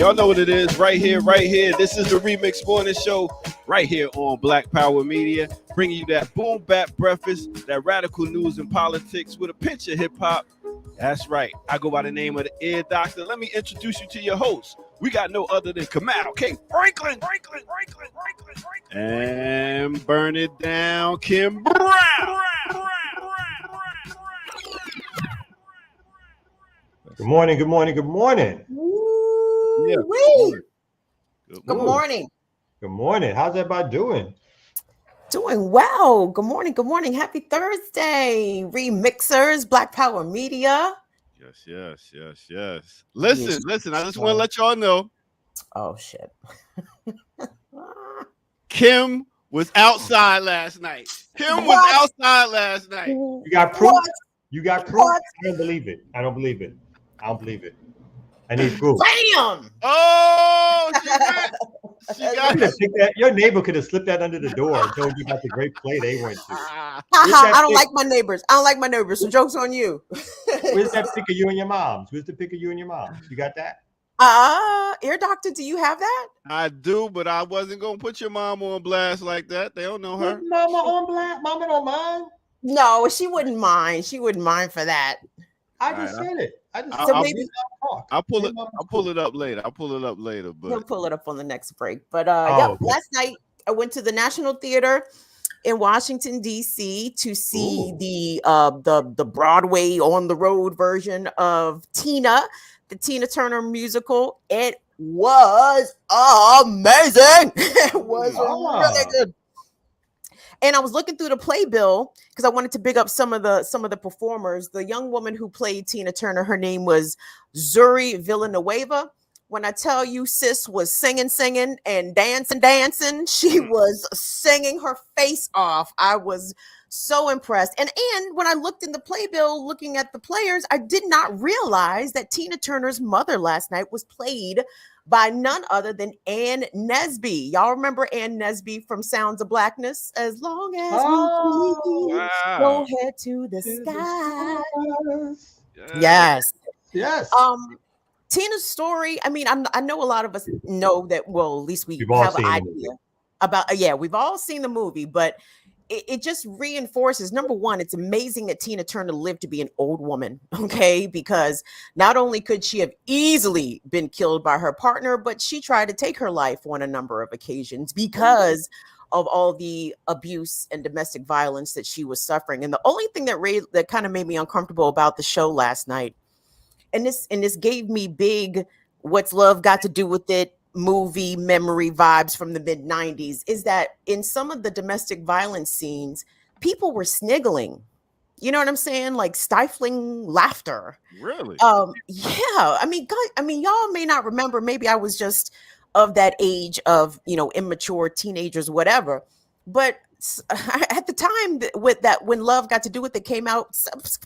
Y'all know what it is right here, right here. This is the Remix Morning Show right here on Black Power Media, bringing you that boom bap breakfast, that radical news and politics with a pinch of hip hop. That's right. I go by the name of the Ear Doctor. Let me introduce you to your host. We got no other than Kamal K. Franklin. And burn it down, Kim Brown. Good morning, good morning, good morning. Yeah. Good morning. Good morning. How's everybody doing? Doing well. Good morning. Good morning. Happy Thursday. Remixers, Black Power Media. Yes. Listen. I just want to let y'all know. Oh, shit. Kim was outside last night. You got proof? What? You got proof? What? I don't believe it. I need proof. Bam! Oh, she got that. Your neighbor could have slipped that under the door and told you about the great play they went to. I don't like my neighbors. So joke's on you. Where's that pic of you and your moms? Where's the pic of you and your moms? You got that? Ear Doctor, do you have that? I do, but I wasn't gonna put your mom on blast like that. They don't know her. Put mama on blast? Mama don't mind? No, she wouldn't mind. She wouldn't mind for that. I just said it. I'll pull it up later. But we'll pull it up on the next break. But last night I went to the National Theater in Washington D.C. to see the Broadway on the road version of Tina, the Tina Turner musical. It was amazing. It was really good. And I was looking through the playbill because I wanted to big up some of the performers. The young woman who played Tina Turner, her name was Zuri Villanueva. When I tell you, sis was singing and dancing, she was singing her face off. I was so impressed. And when I looked in the playbill, looking at the players, I did not realize that Tina Turner's mother last night was played by none other than Ann Nesby. Y'all remember Ann Nesby from Sounds of Blackness? As long as we go head to the sky. Yes. Tina's story. I mean, I know a lot of us know that. Well, at least we have an idea about. We've all seen the movie, but it just reinforces, number one, it's amazing that Tina Turner lived to be an old woman, okay? Because not only could she have easily been killed by her partner, but she tried to take her life on a number of occasions because of all the abuse and domestic violence that she was suffering. And the only thing that kind of made me uncomfortable about the show last night, and this gave me big "What's Love Got to Do with It" movie memory vibes from the mid-90s, is that in some of the domestic violence scenes, people were sniggling. You know what I'm saying? Like stifling laughter. Really? Yeah. I mean, y'all may not remember. Maybe I was just of that age of, immature teenagers, whatever. But at the time when Love Got to Do It that came out,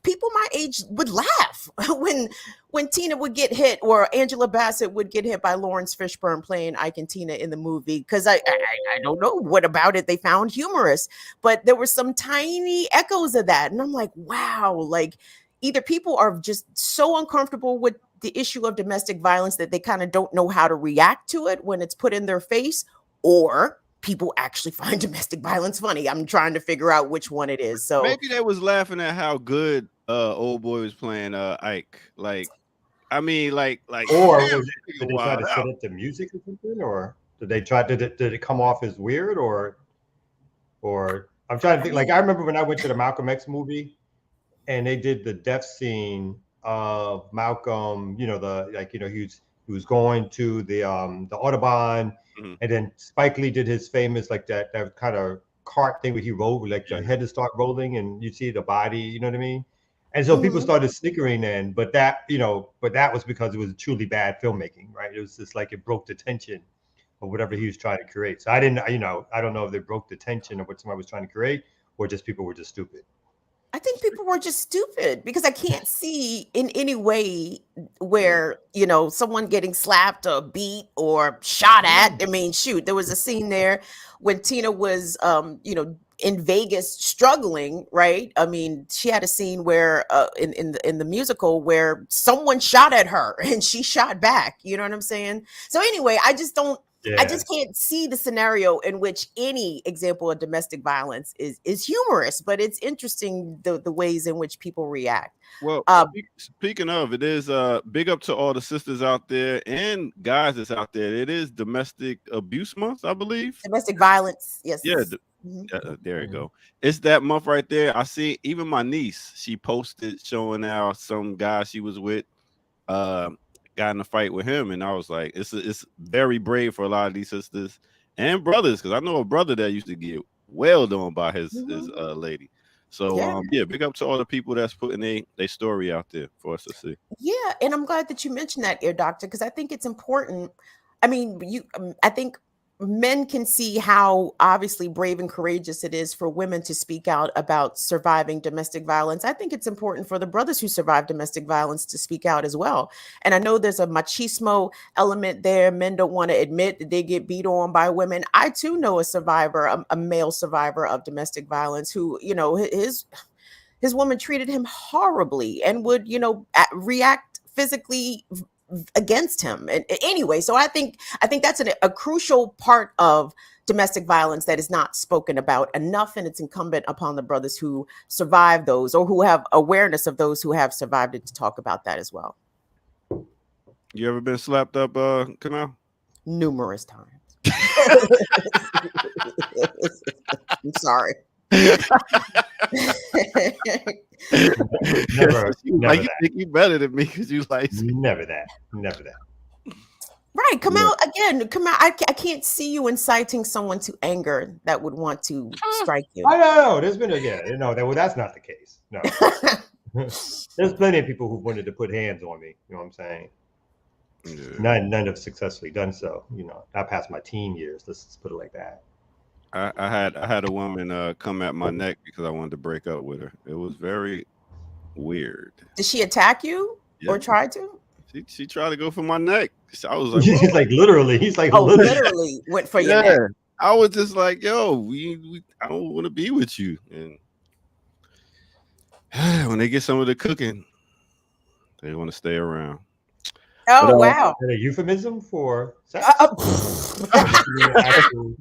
people my age would laugh when Tina would get hit, or Angela Bassett would get hit by Lawrence Fishburne playing Ike and Tina in the movie, because I don't know what about it they found humorous, but there were some tiny echoes of that, and I'm like, wow, like either people are just so uncomfortable with the issue of domestic violence that they kind of don't know how to react to it when it's put in their face, or people actually find domestic violence funny. I'm trying to figure out which one it is. So maybe they was laughing at how good old boy was playing Ike. Or did they try to set up the music or something, or did it come off as weird, or I'm trying to think. Like I remember when I went to the Malcolm X movie, and they did the death scene of Malcolm. He was going to the Autobahn. Mm-hmm. And then Spike Lee did his famous that kind of cart thing where he rolled, like the head to start rolling and you see the body, you know what I mean? And so people started snickering then, but that was because it was truly bad filmmaking, right? It was just like it broke the tension of whatever he was trying to create. So I don't know if they broke the tension of what somebody was trying to create, or just people were just stupid. I think people were just stupid, because I can't see in any way where, someone getting slapped or beat or shot at. I mean, shoot, there was a scene there when Tina was, in Vegas struggling, right? I mean, she had a scene where in the musical where someone shot at her and she shot back. You know what I'm saying? So anyway, I just can't see the scenario in which any example of domestic violence is humorous, but it's interesting the ways in which people react. Well, speaking of, it is big up to all the sisters out there and guys that's out there. It is Domestic Abuse Month, I believe. Domestic violence, yes. Yeah, there you go. It's that month right there. I see even my niece, she posted showing how some guy she was with got in a fight with him, and I was like, it's very brave for a lot of these sisters and brothers, because I know a brother that used to get wailed on by his lady. So big up to all the people that's putting a story out there for us to see. Yeah, and I'm glad that you mentioned that, Ear Doctor, because I think it's important. I mean, I think men can see how obviously brave and courageous it is for women to speak out about surviving domestic violence. I think it's important for the brothers who survive domestic violence to speak out as well. And I know there's a machismo element there. Men don't want to admit that they get beat on by women. I too know a survivor, a male survivor of domestic violence who, you know, his woman treated him horribly and would, you know, react physically against him. And anyway, so I think that's a crucial part of domestic violence that is not spoken about enough, and it's incumbent upon the brothers who survive those or who have awareness of those who have survived it to talk about that as well. You ever been slapped up, Kamal? Numerous times. I'm sorry. never like you think you better than me because you like never that. Right, Kamal, again, Kamal, I can't see you inciting someone to anger that would want to strike you. I know. There's been that's not the case. No. There's plenty of people who wanted to put hands on me. You know what I'm saying? Yeah. None have successfully done so. You know, I passed my teen years. Let's put it like that. I had a woman come at my neck because I wanted to break up with her. It was very weird. Did she attack you or try to? She tried to go for my neck. I was like, he's like literally. He's like, literally went for your neck. I was just like, yo, I don't want to be with you. And when they get some of the cooking, they want to stay around. Oh, wow. A euphemism for sex?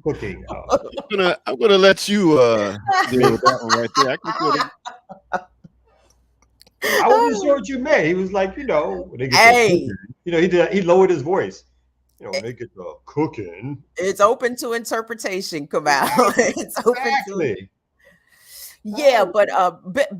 Cooking. I'm gonna let you deal with that one right there. I wasn't sure what you meant. He was like, you know, when they get cooking, you know, he lowered his voice. You know, when they get the cooking. It's open to interpretation, Kamal. It's open to. Yeah, but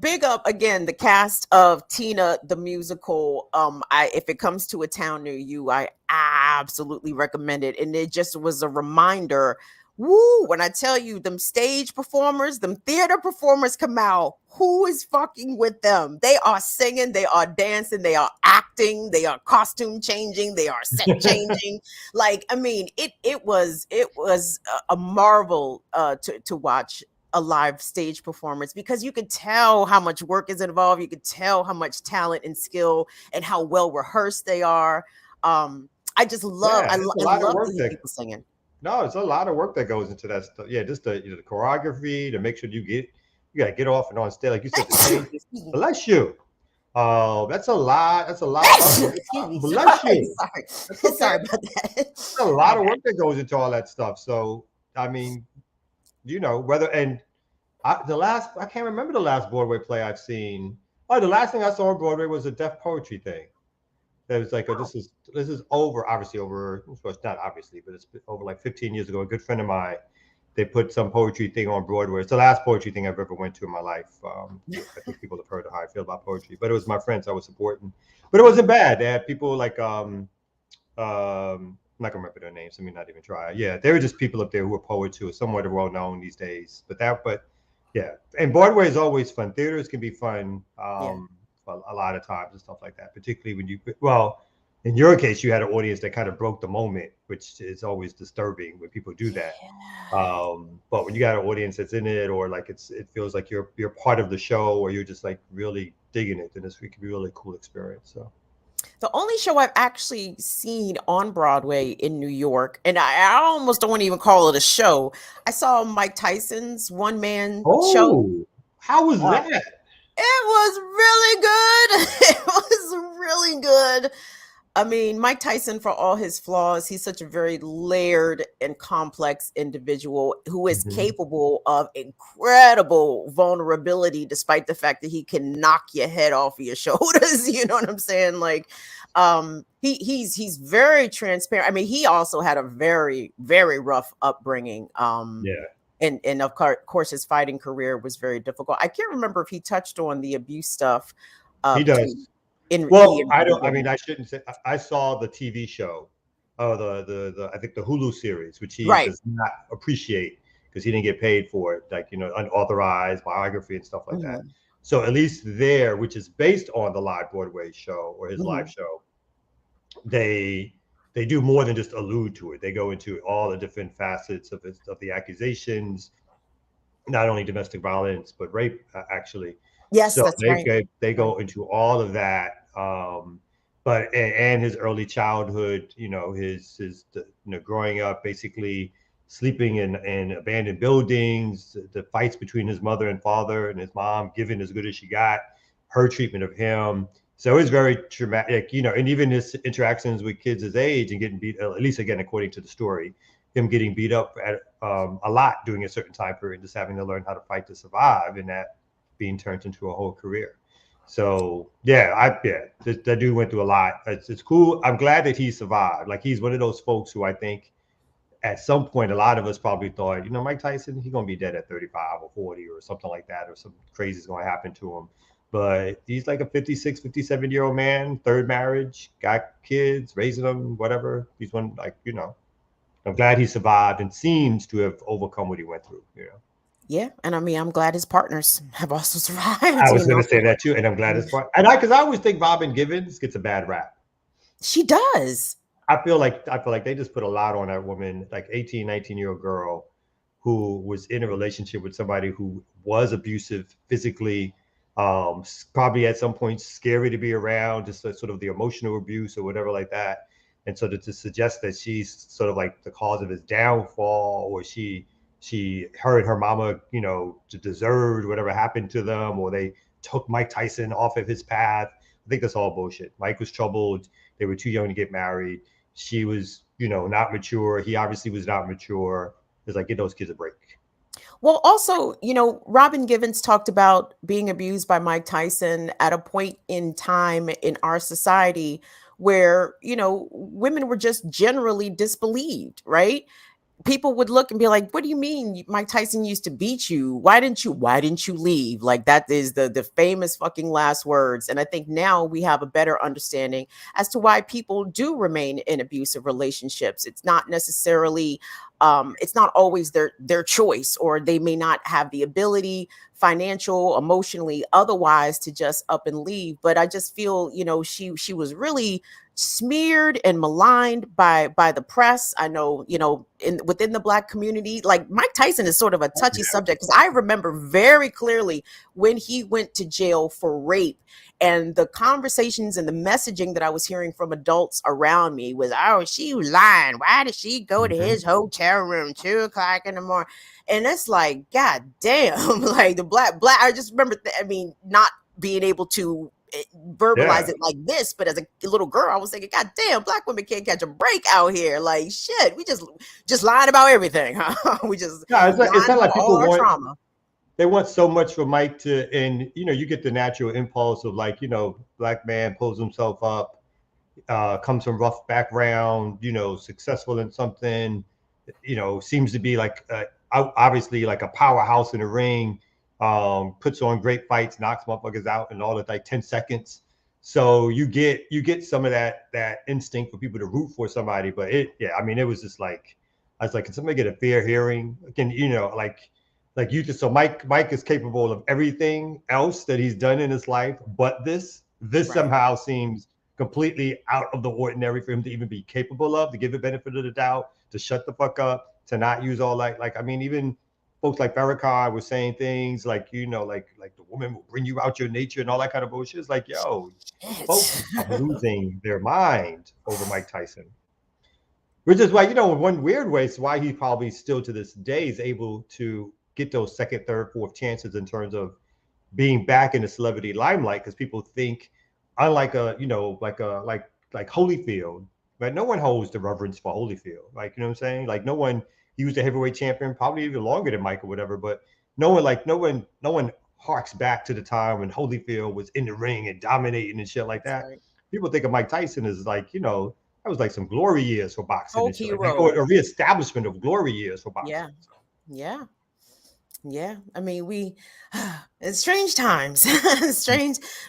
big up again the cast of Tina the musical. If it comes to a town near you, I absolutely recommend it. And it just was a reminder. Woo! When I tell you, them stage performers, them theater performers, Kamal, who is fucking with them? They are singing, they are dancing, they are acting, they are costume changing, they are set changing. Like, I mean, it was a marvel to watch a live stage performance, because you could tell how much work is involved. You could tell how much talent and skill and how well rehearsed they are. I just love, I love these people singing. No, it's a lot of work that goes into that stuff. Yeah, just the choreography to make sure you gotta get off and on stage, like you said. Bless you. Oh, that's a lot. That's a lot. Bless you. Sorry about that. There's a lot of work that goes into all that stuff. So, I mean, you know, I can't remember the last Broadway play I've seen. Oh, the last thing I saw on Broadway was a deaf poetry thing. That was like, this is over, well, it's not obviously, but it's over like 15 years ago. A good friend of mine, they put some poetry thing on Broadway. It's the last poetry thing I've ever went to in my life. I think people have heard how I feel about poetry, but it was my friends I was supporting. But it wasn't bad. They had people like, I'm not gonna remember their names. Let me not even try. Yeah, they were just people up there who were poets who are somewhat well known these days. But yeah, and Broadway is always fun. Theaters can be fun a lot of times and stuff like that. Particularly when in your case, you had an audience that kind of broke the moment, which is always disturbing when people do that. But when you got an audience that's in it, or like it feels like you're part of the show, or you're just like really digging it, then it can be a really cool experience. So. The only show I've actually seen on Broadway in New York, and I almost don't want to even call it a show. I saw Mike Tyson's one man show. Oh, how was that? It was really good. It was really good. I mean, Mike Tyson, for all his flaws, he's such a very layered and complex individual who is capable of incredible vulnerability, despite the fact that he can knock your head off of your shoulders. You know what I'm saying? Like, he's very transparent. I mean, he also had a very, very rough upbringing. And of course, his fighting career was very difficult. I can't remember if he touched on the abuse stuff. He does. I shouldn't say. I saw the TV show, the I think the Hulu series, which he does not appreciate because he didn't get paid for it, like unauthorized biography and stuff like that. So at least there, which is based on the live Broadway show or his live show, they do more than just allude to it. They go into all the different facets of the accusations, not only domestic violence but rape, actually. Yes, so that's right. They go into all of that, but his early childhood, his growing up basically sleeping in abandoned buildings, the fights between his mother and father, and his mom giving as good as she got, her treatment of him. So it's very traumatic, and even his interactions with kids his age and getting beat, at least again according to the story, him getting beat up at a lot during a certain time period, just having to learn how to fight to survive, and that being turned into a whole career. So that dude went through a lot. It's cool. I'm glad that he survived. Like, he's one of those folks who I think at some point a lot of us probably thought, Mike Tyson, he's gonna be dead at 35 or 40 or something like that, or some crazy is gonna happen to him. But he's like a 56, 57-year-old man, third marriage, got kids, raising them, whatever. He's one, I'm glad he survived and seems to have overcome what he went through. Yeah, and I mean, I'm glad his partners have also survived. I was going to say that too, and I'm glad his partner. And because I always think Robin Givens gets a bad rap. She does. I feel like they just put a lot on that woman, like 18, 19-year-old girl who was in a relationship with somebody who was abusive physically, probably at some point scary to be around, just sort of the emotional abuse or whatever like that. And so to suggest that she's sort of like the cause of his downfall, or her and her mama, deserved whatever happened to them, or they took Mike Tyson off of his path. I think that's all bullshit. Mike was troubled. They were too young to get married. She was, not mature. He obviously was not mature. It's like, give those kids a break. Well, also, Robin Givens talked about being abused by Mike Tyson at a point in time in our society where, women were just generally disbelieved, right? People would look and be like, what do you mean Mike Tyson used to beat you? Why didn't you leave? Like, that is the famous fucking last words. And I think now we have a better understanding as to why people do remain in abusive relationships. It's not necessarily, it's not always their choice, or they may not have the ability, financial, emotionally, otherwise, to just up and leave. But I just feel, she was really smeared and maligned by the press. I know, within the Black community, like, Mike Tyson is sort of a touchy subject, because I remember very clearly when he went to jail for rape, and the conversations and the messaging that I was hearing from adults around me was, oh, she was lying. Why did she go to his hotel room 2:00 in the morning? And it's like, God damn, like the black, I just remember, not being able to verbalize it like this, but as a little girl, I was thinking, God damn, Black women can't catch a break out here. Like, shit, we just lying about everything, huh? We just it's not like people want trauma. They want so much for Mike to, and you get the natural impulse of, like, Black man pulls himself up, comes from rough background, successful in something, seems to be like obviously like a powerhouse in the ring. Puts on great fights, knocks motherfuckers out in all of like 10 seconds. So you get some of that instinct for people to root for somebody. But it was just like, I was like, can somebody get a fair hearing? So Mike is capable of everything else that he's done in his life, but this somehow seems completely out of the ordinary for him to even be capable of, to give the benefit of the doubt, to shut the fuck up, to not use all that. Like, even folks like Farrakhan were saying things like, you know, like the woman will bring you out your nature and all that kind of bullshit. It's like, yo, folks are losing their mind over Mike Tyson. Which is why, you know, in one weird way, it's why he probably still to this day is able to get those second, third, fourth chances in terms of being back in the celebrity limelight, because people think, unlike like Holyfield, right? No one holds the reverence for Holyfield. Like, you know what I'm saying? Like, no one, he was the heavyweight champion, probably even longer than Mike or whatever, but no one harks back to the time when Holyfield was in the ring and dominating and shit like that. Right. People think of Mike Tyson as like, you know, that was like some glory years for boxing, and shit, like, or a reestablishment of glory years for boxing. Yeah. I mean, it's strange times.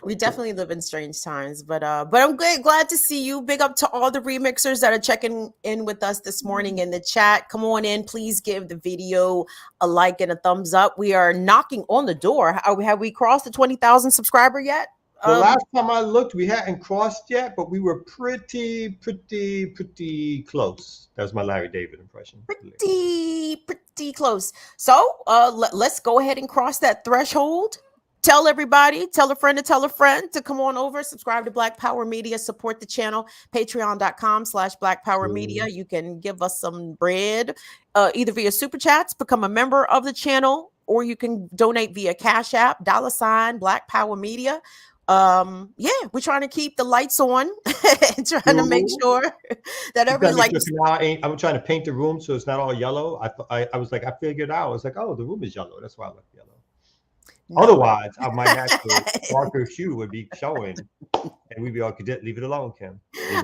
We definitely live in strange times, but I'm glad to see you. Big up to all the remixers that are checking in with us this morning in the chat. Come on in, please give the video a like and a thumbs up. We are knocking on the door. Have we crossed the 20,000 subscriber yet? The last time I looked, we hadn't crossed yet, but we were pretty close. That was my Larry David impression. Pretty close. So let's go ahead and cross that threshold. Tell everybody, tell a friend to come on over, subscribe to Black Power Media, support the channel, patreon.com/Black Power Media. You can give us some bread, either via super chats, become a member of the channel, or you can donate via Cash App, $ Black Power Media. We're trying to keep the lights on and trying to make sure that everybody I'm trying to paint the room so it's not all yellow. I was like, I figured out. I was like, oh, the room is yellow. That's why I left yellow. No. Otherwise, my natural darker hue would be showing, and we'd be all, leave it alone, Kim.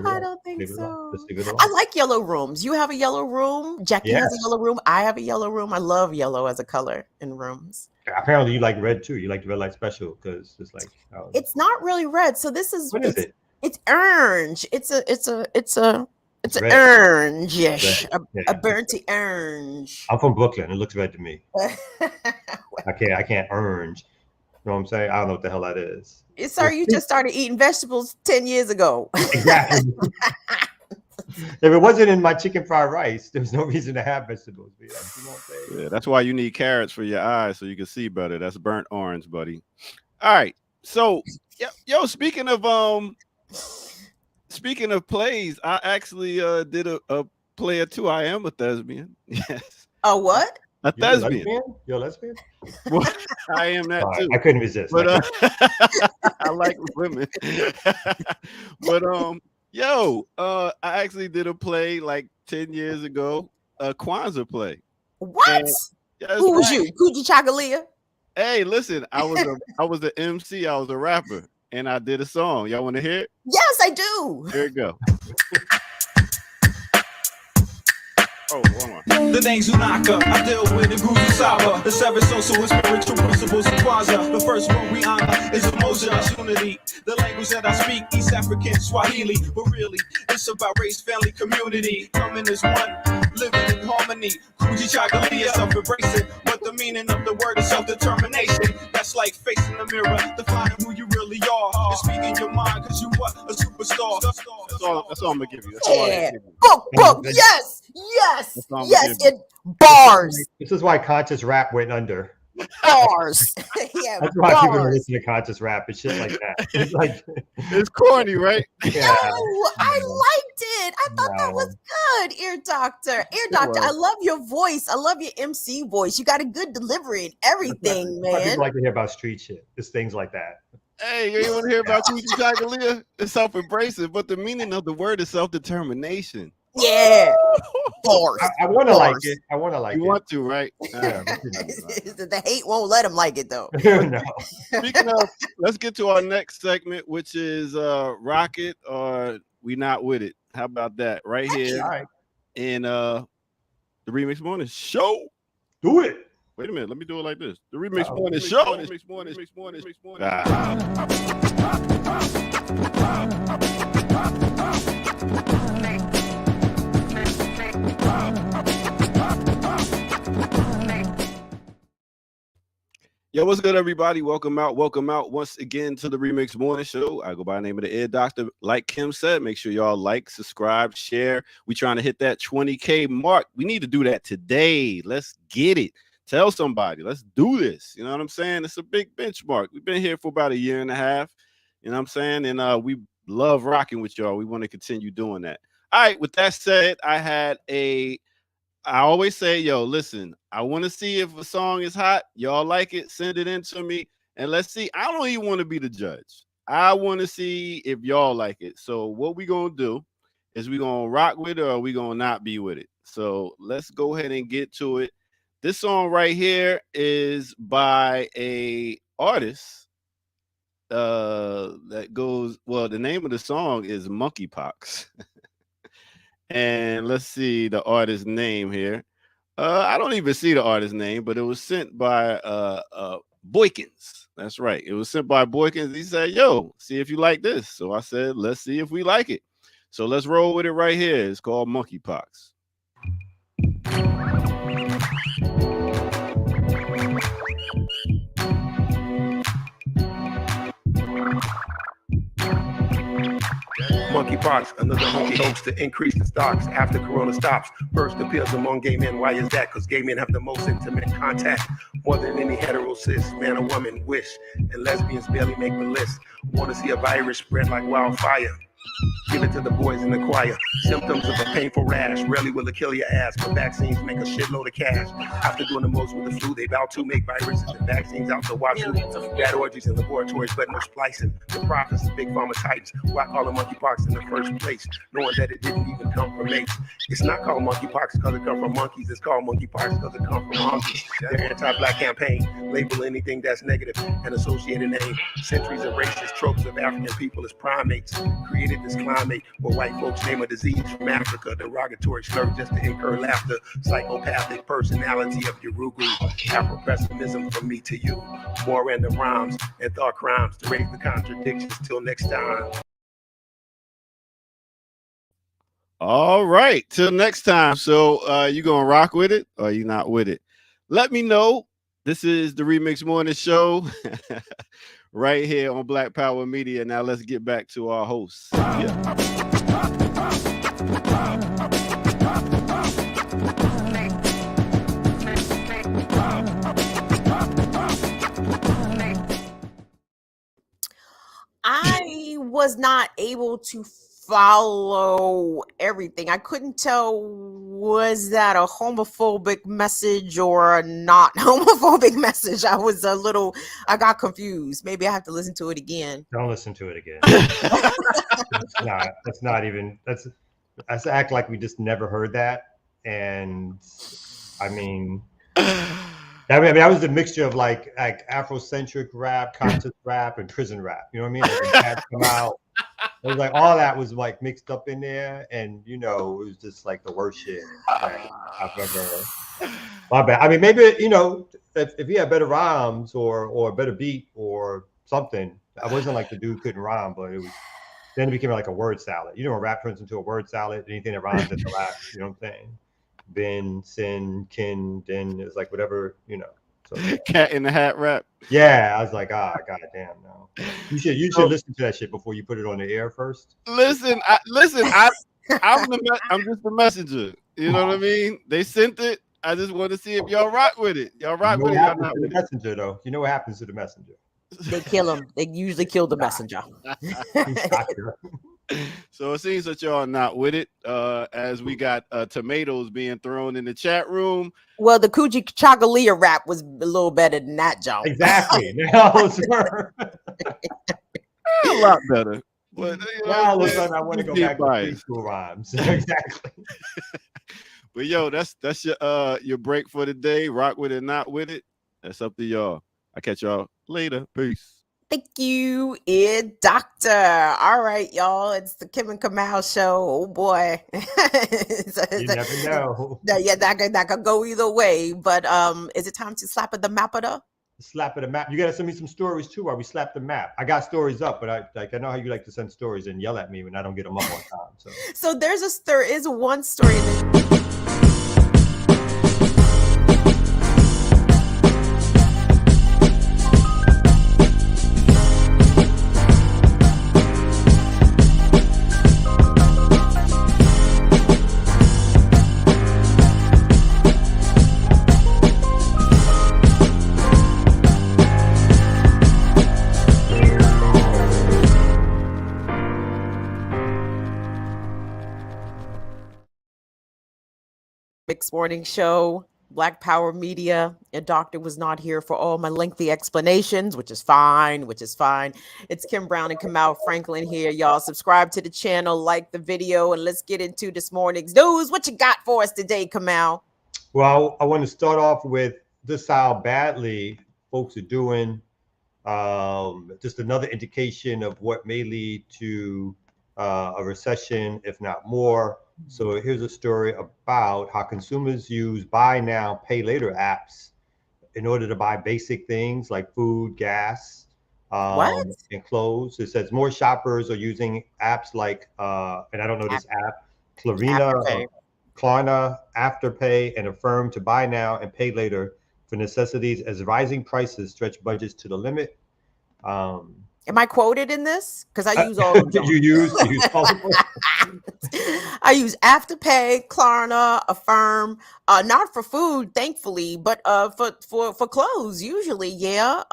I don't think so. I like yellow rooms. You have a yellow room. Jackie has a yellow room. I have a yellow room. I love yellow as a color in rooms. Apparently, you like red too. You like the red light special because it's like it's not really red. So this is what is it? It's orange. It's an orange-ish, a burnt orange. I'm from Brooklyn. It looks red to me. I can't orange. You know what I'm saying? I don't know what the hell that is. Sir, you just started eating vegetables 10 years ago. Exactly. If it wasn't in my chicken fried rice, there's no reason to have vegetables. You know what I'm saying? Yeah, that's why you need carrots for your eyes so you can see better. That's burnt orange, buddy. All right. So, yo, speaking of plays, I actually did a play or two. I am a thespian. Yes. A what? A thespian. You're a lesbian? Well, I am that too. I couldn't resist. But I like women. But I actually did a play like 10 years ago, a Kwanzaa play. What? Who was you? Kuji Chagalia? Hey, listen, I was the MC, I was a rapper, and I did a song. Y'all want to hear it? Yes, I do. Here it go. Oh, hold on. The name's Unaka. I deal with the Guju Saba. The seven social and spiritual principles of Kwanzaa. The first one we honor is emotion and unity. The language that I speak, East African, Swahili. But really, it's about race, family, community. Coming as one, living in harmony. Kuji Chagalia, self-embracing. What the meaning of the word is self-determination. That's like facing the mirror, defining who you really are. And speaking your mind, because you are a superstar. That's all I'm going to give you. Book. Yes. In bars. This is why conscious rap went under. Bars. Yeah, that's why people don't listen to conscious rap and shit like that. It's like it's corny, right? Yeah. No, I liked it. I thought that was good. Ear Doctor. I love your voice. I love your MC voice. You got a good delivery and everything, man. People like to hear about street shit. It's things like that. Hey, you want to hear about Kuji Chagalia? It's self-embracing, but the meaning of the word is self-determination. Yeah. Bars. I want to like it. I want to like it. You want to, right? The hate won't let him like it, though. No. Speaking of, let's get to our next segment, which is Rocket or We Not With It. How about that? Right here in the Remix Morning Show. Do it. Wait a minute. Let me do it like this. The Remix Morning Show. Yo, what's good, everybody? Welcome out once again to the Remix Morning Show. I go by the name of the Ear Doctor. Like Kim said, make sure y'all like, subscribe, share. We trying to hit that 20K mark. We need to do that today. Let's get it. Tell somebody, let's do this. You know what I'm saying? It's a big benchmark. We've been here for about 1.5 years. You know what I'm saying? And we love rocking with y'all. We want to continue doing that. All right, with that said, I always say, yo, listen, I want to see if a song is hot. Y'all like it, send it in to me. And let's see. I don't even want to be the judge. I want to see if y'all like it. So what we going to do is we going to rock with it or we going to not be with it. So let's go ahead and get to it. This song right here is by a artist that goes, well, the name of the song is Monkeypox. And let's see the artist's name here. I don't even see the artist's name, but it was sent by Boykins. That's right. It was sent by Boykins. He said, yo, see if you like this. So I said, let's see if we like it. So let's roll with it right here. It's called Monkeypox. Monkeypox, another monkey hopes to increase the stocks after Corona stops. First appears among gay men. Why is that? Because gay men have the most intimate contact, more than any hetero cis man or woman wish. And lesbians barely make the list. Want to see a virus spread like wildfire? Give it to the boys in the choir. Symptoms of a painful rash. Rarely will it kill your ass, but vaccines make a shitload of cash. After doing the most with the flu, they vow to make viruses and vaccines out to watch you. Bad orgies in laboratories, but no splicing. The profits of big pharma types. Why call it monkeypox in the first place, knowing that it didn't even come from apes? It's not called monkeypox because it comes from monkeys. It's called monkeypox because it comes from monkeys. Their anti-black campaign label anything that's negative and associated name. Centuries of racist tropes of African people as primates created this climate where white folks name a disease from Africa, derogatory slur just to incur laughter, psychopathic personality of Urugu, Afro-pessimism from me to you, more random rhymes and thought crimes to raise the contradictions. Till next time. All right, till next time. So you gonna rock with it or you not with it? Let me know. This is the Remix Morning Show. Right here on Black Power Media. Now let's get back to our hosts. Yeah. I was not able to follow everything. I couldn't tell, was that a homophobic message or a not homophobic message? I got confused. Maybe I have to listen to it again. Don't listen to it again. Let's act like we just never heard that. And I mean, that was a mixture of like Afrocentric rap, conscious rap, and prison rap. You know what I mean? Like when cats come out, it was like all that was like mixed up in there, and it was just like the worst shit I've ever. My bad. I mean, maybe if he had better rhymes or a better beat or something. I wasn't like the dude couldn't rhyme, but then it became like a word salad. When rap turns into a word salad, anything that rhymes into rap. You know what I'm saying? Ben, sin, kin, then it's like whatever, So, Cat in the Hat rap. Yeah, I was like, goddamn, no. You should listen to that shit before you put it on the air first. Listen. I'm just a messenger. You know what I mean? They sent it. I just want to see if y'all rock with it. Y'all rock with it. Y'all not with the messenger, though. You know what happens to the messenger? They kill him. They usually kill the messenger. So it seems that y'all are not with it, as we got tomatoes being thrown in the chat room. Well, the Coochie Chagalia rap was a little better than that, Joe. Exactly. No, sir. A lot better. But now all of a sudden I want to go back to preschool rhymes. Exactly. But yo, that's your break for the day. Rock with it, not with it. That's up to y'all. I'll catch y'all later. Peace. Thank you, Ed Doctor. All right, y'all. It's the Kim and Kamal show. Oh boy. You never know. Yeah, that could go either way. But is it time to slap at the map of the? Slap at the map. You gotta send me some stories too while we slap the map. I got stories up, but I know how you like to send stories and yell at me when I don't get them up on time. So there is one story that Remix Morning Show, Black Power Media. A doctor was not here for all my lengthy explanations, which is fine. It's Kim Brown and Kamau Franklin here, y'all. Subscribe to the channel, like the video, and let's get into this morning's news. What you got for us today, Kamau? Well, I want to start off with just how badly folks are doing. Just another indication of what may lead to a recession, if not more. So here's a story about how consumers use buy now, pay later apps in order to buy basic things like food, gas, and clothes. It says more shoppers are using apps like, and I don't know this app, Klarna, Afterpay, and Affirm to buy now and pay later for necessities as rising prices stretch budgets to the limit. Am I quoted in this? Because I use all of them. you use all of them? I use Afterpay, Klarna, Affirm, not for food, thankfully, but for clothes usually, yeah.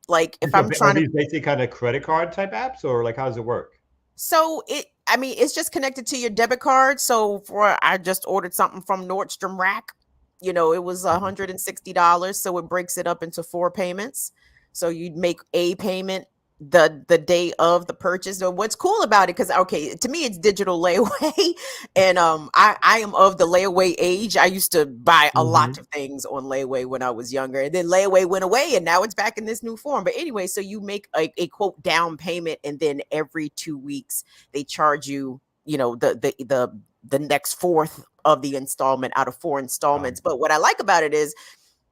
Like if I'm trying to, these basic kind of credit card type apps, or like how does it work? So it's just connected to your debit card. So I just ordered something from Nordstrom Rack. You know, it was $160. So it breaks it up into 4 payments. So you'd make a payment the day of the purchase. So what's cool about it, because to me it's digital layaway, and I am of the layaway age. I used to buy a lot of things on layaway when I was younger, and then layaway went away, and now it's back in this new form. But anyway, so you make a quote down payment, and then every 2 weeks they charge you, the next fourth of the installment out of 4 installments. But what I like about it is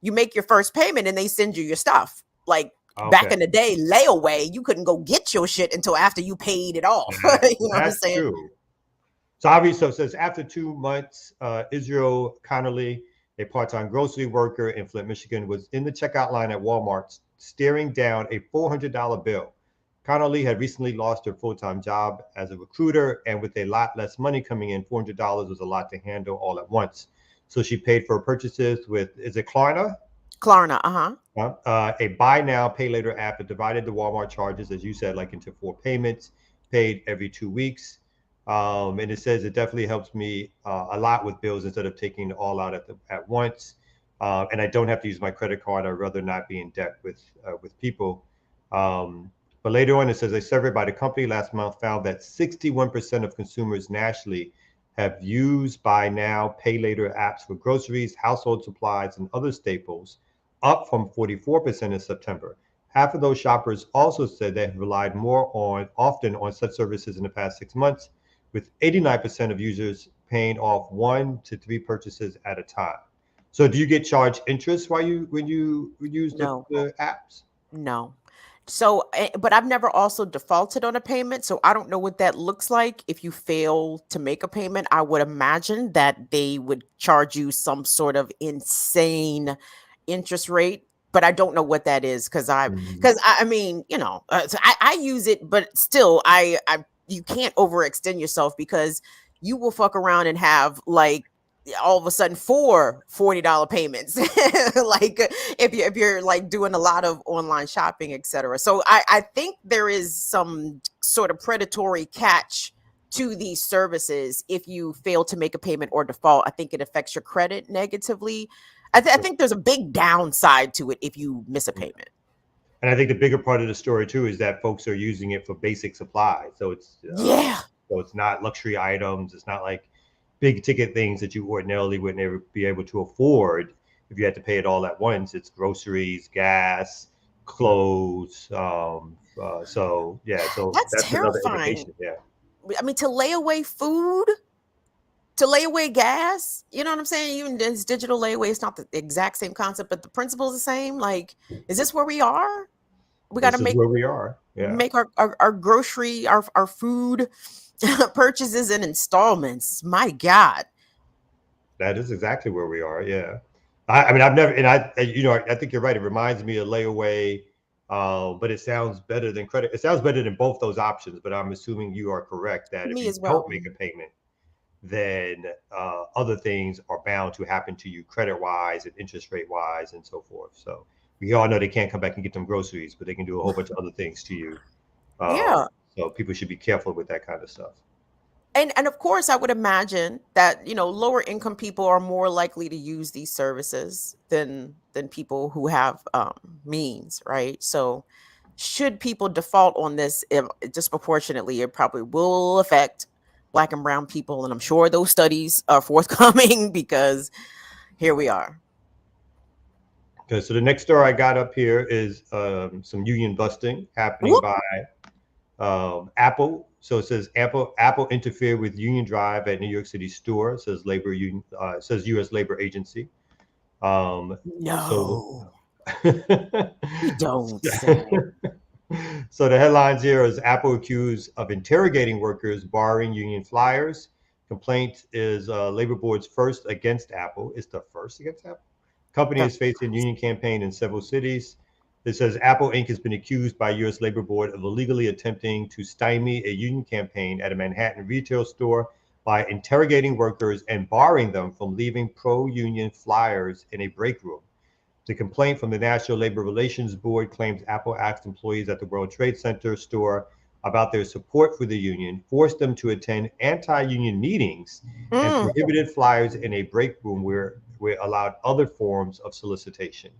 you make your first payment and they send you your stuff. Like back in the day, layaway, you couldn't go get your shit until after you paid it off. You know what I'm saying? True. So obviously, it says after 2 months, Israel Connolly, a part-time grocery worker in Flint, Michigan, was in the checkout line at Walmart staring down a $400 bill. Connolly had recently lost her full-time job as a recruiter, and with a lot less money coming in, $400 was a lot to handle all at once. So she paid for her purchases with, is it Klarna? Klarna, a buy now, pay later app that divided the Walmart charges, as you said, like into 4 payments, paid every 2 weeks. And it says it definitely helps me a lot with bills instead of taking it all out at once. And I don't have to use my credit card. I'd rather not be in debt with people. But later on, it says a survey by the company last month found that 61% of consumers nationally have used buy now, pay later apps for groceries, household supplies, and other staples, up from 44% in September. Half of those shoppers also said they have relied often on such services in the past 6 months, with 89% of users paying off 1 to 3 purchases at a time. So do you get charged interest when you use the apps? No. So, but I've never also defaulted on a payment, so I don't know what that looks like. If you fail to make a payment, I would imagine that they would charge you some sort of insane interest rate, but I don't know what that is because I mean, so I use it, but still, you can't overextend yourself because you will fuck around and have like all of a sudden 4 $40 payments, like if you're like doing a lot of online shopping, etc. So I think there is some sort of predatory catch to these services. If you fail to make a payment or default, I think it affects your credit negatively. I think there's a big downside to it if you miss a payment. And I think the bigger part of the story too is that folks are using it for basic supplies. So it's so it's not luxury items. It's not like big ticket things that you ordinarily wouldn't ever be able to afford if you had to pay it all at once. It's groceries, gas, clothes. So that's terrifying. Another indication. Yeah. I mean, to lay away food, to lay away gas, you know what I'm saying? Even this digital layaway, it's not the exact same concept, but the principle is the same. Like, is this where we are? We got to make where we are. Yeah. Make our grocery, our food purchases in installments. My God. That is exactly where we are. Yeah. I mean, I've never, and I think you're right. It reminds me of layaway, but it sounds better than credit. It sounds better than both those options, but I'm assuming you are correct that if you don't make a payment, then other things are bound to happen to you credit wise and interest rate wise and so forth. So we all know they can't come back and get them groceries, but they can do a whole bunch of other things to you. So people should be careful with that kind of stuff. And of course, I would imagine that, you know, lower income people are more likely to use these services than people who have means, right? So should people default on this disproportionately, it probably will affect Black and brown people. And I'm sure those studies are forthcoming because here we are. Okay, so the next story I got up here is some union busting happening Whoop. by Apple. So it says Apple interfered with union drive at New York City store. It says labor union. It says U.S. Labor Agency. No, So you don't say. So the headlines here is Apple accused of interrogating workers, barring union flyers. Complaint is labor board's first against Apple. It's the first against Apple. Company is facing union campaign in several cities. It says Apple Inc. has been accused by U.S. Labor Board of illegally attempting to stymie a union campaign at a Manhattan retail store by interrogating workers and barring them from leaving pro-union flyers in a break room. The complaint from the National Labor Relations Board claims Apple asked employees at the World Trade Center store about their support for the union, forced them to attend anti-union meetings, and prohibited flyers in a break room where allowed other forms of solicitation.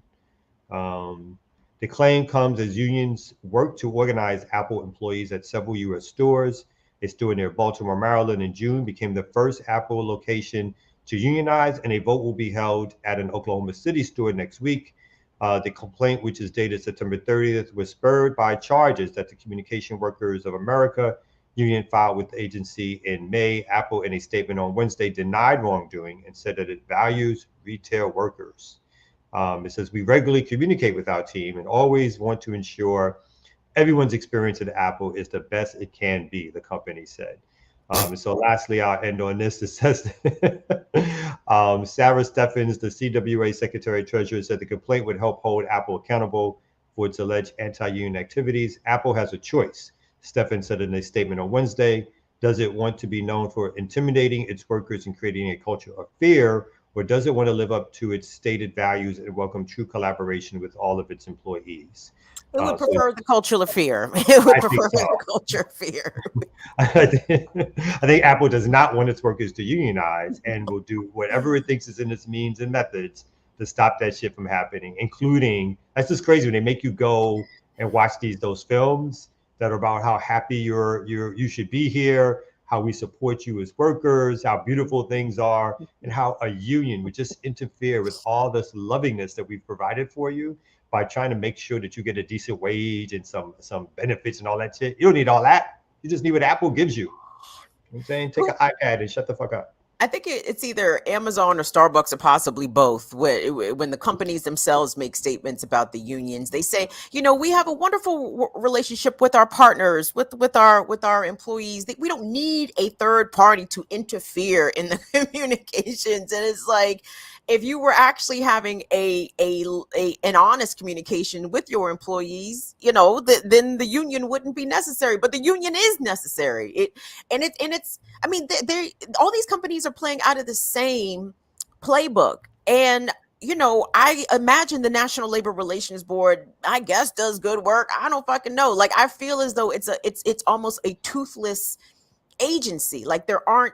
The claim comes as unions work to organize Apple employees at several U.S. stores. A store near Baltimore, Maryland in June became the first Apple location to unionize, and a vote will be held at an Oklahoma City store next week. The complaint, which is dated September 30th, was spurred by charges that the Communication Workers of America union filed with the agency in May. Apple, in a statement on Wednesday, denied wrongdoing and said that it values retail workers. It says, we regularly communicate with our team and always want to ensure everyone's experience at Apple is the best it can be, the company said. And so lastly, I'll end on this. It says Sarah Steffens, the CWA Secretary Treasurer, said the complaint would help hold Apple accountable for its alleged anti-union activities. Apple has a choice, Steffens said in a statement on Wednesday. Does it want to be known for intimidating its workers and creating a culture of fear, or does it want to live up to its stated values and welcome true collaboration with all of its employees? It would prefer the culture of fear. It would prefer the culture of fear. I think Apple does not want its workers to unionize and will do whatever it thinks is in its means and methods to stop that shit from happening, including, that's just crazy when they make you go and watch those films that are about how happy you should be here, how we support you as workers, how beautiful things are, and how a union would just interfere with all this lovingness that we've provided for you by trying to make sure that you get a decent wage and some benefits and all that shit. You don't need all that. You just need what Apple gives you. You know what I'm saying? Take an iPad and shut the fuck up. I think it's either Amazon or Starbucks or possibly both. When the companies themselves make statements about the unions, they say, you know, we have a wonderful relationship with our partners, with our employees. We don't need a third party to interfere in the communications. And it's like, if you were actually having an honest communication with your employees, you know, then the union wouldn't be necessary. But the union is necessary. I mean, all these companies are playing out of the same playbook. And, you know, I imagine the National Labor Relations Board, I guess, does good work. I don't fucking know. Like, I feel as though it's almost a toothless agency. Like, there are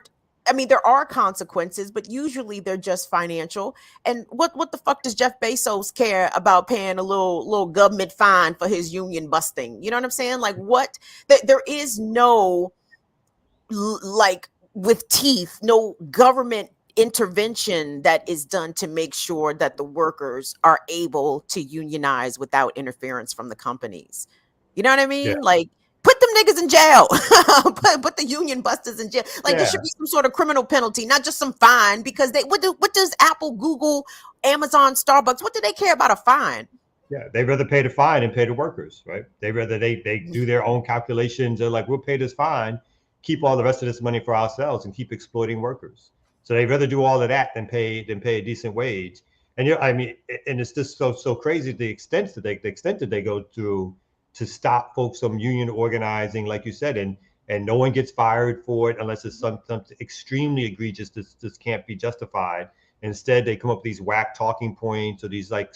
consequences, but usually they're just financial. And what the fuck does Jeff Bezos care about paying a little government fine for his union busting? You know what I'm saying? Like, what? There is no, like, with teeth, no government intervention that is done to make sure that the workers are able to unionize without interference from the companies. You know what I mean? Yeah. Like, put them niggas in jail. put the union busters in jail. Like, there should be some sort of criminal penalty, not just some fine, because what does Apple, Google, Amazon, Starbucks, what do they care about a fine? Yeah, they'd rather pay the fine and pay the workers, right? They'd rather they do their own calculations. They're like, we'll pay this fine, keep all the rest of this money for ourselves and keep exploiting workers. So they'd rather do all of that than pay a decent wage. And I mean, and it's just so crazy the extent that they go through to stop folks from union organizing, like you said, and no one gets fired for it unless it's something extremely egregious. This can't be justified. Instead, they come up with these whack talking points or these their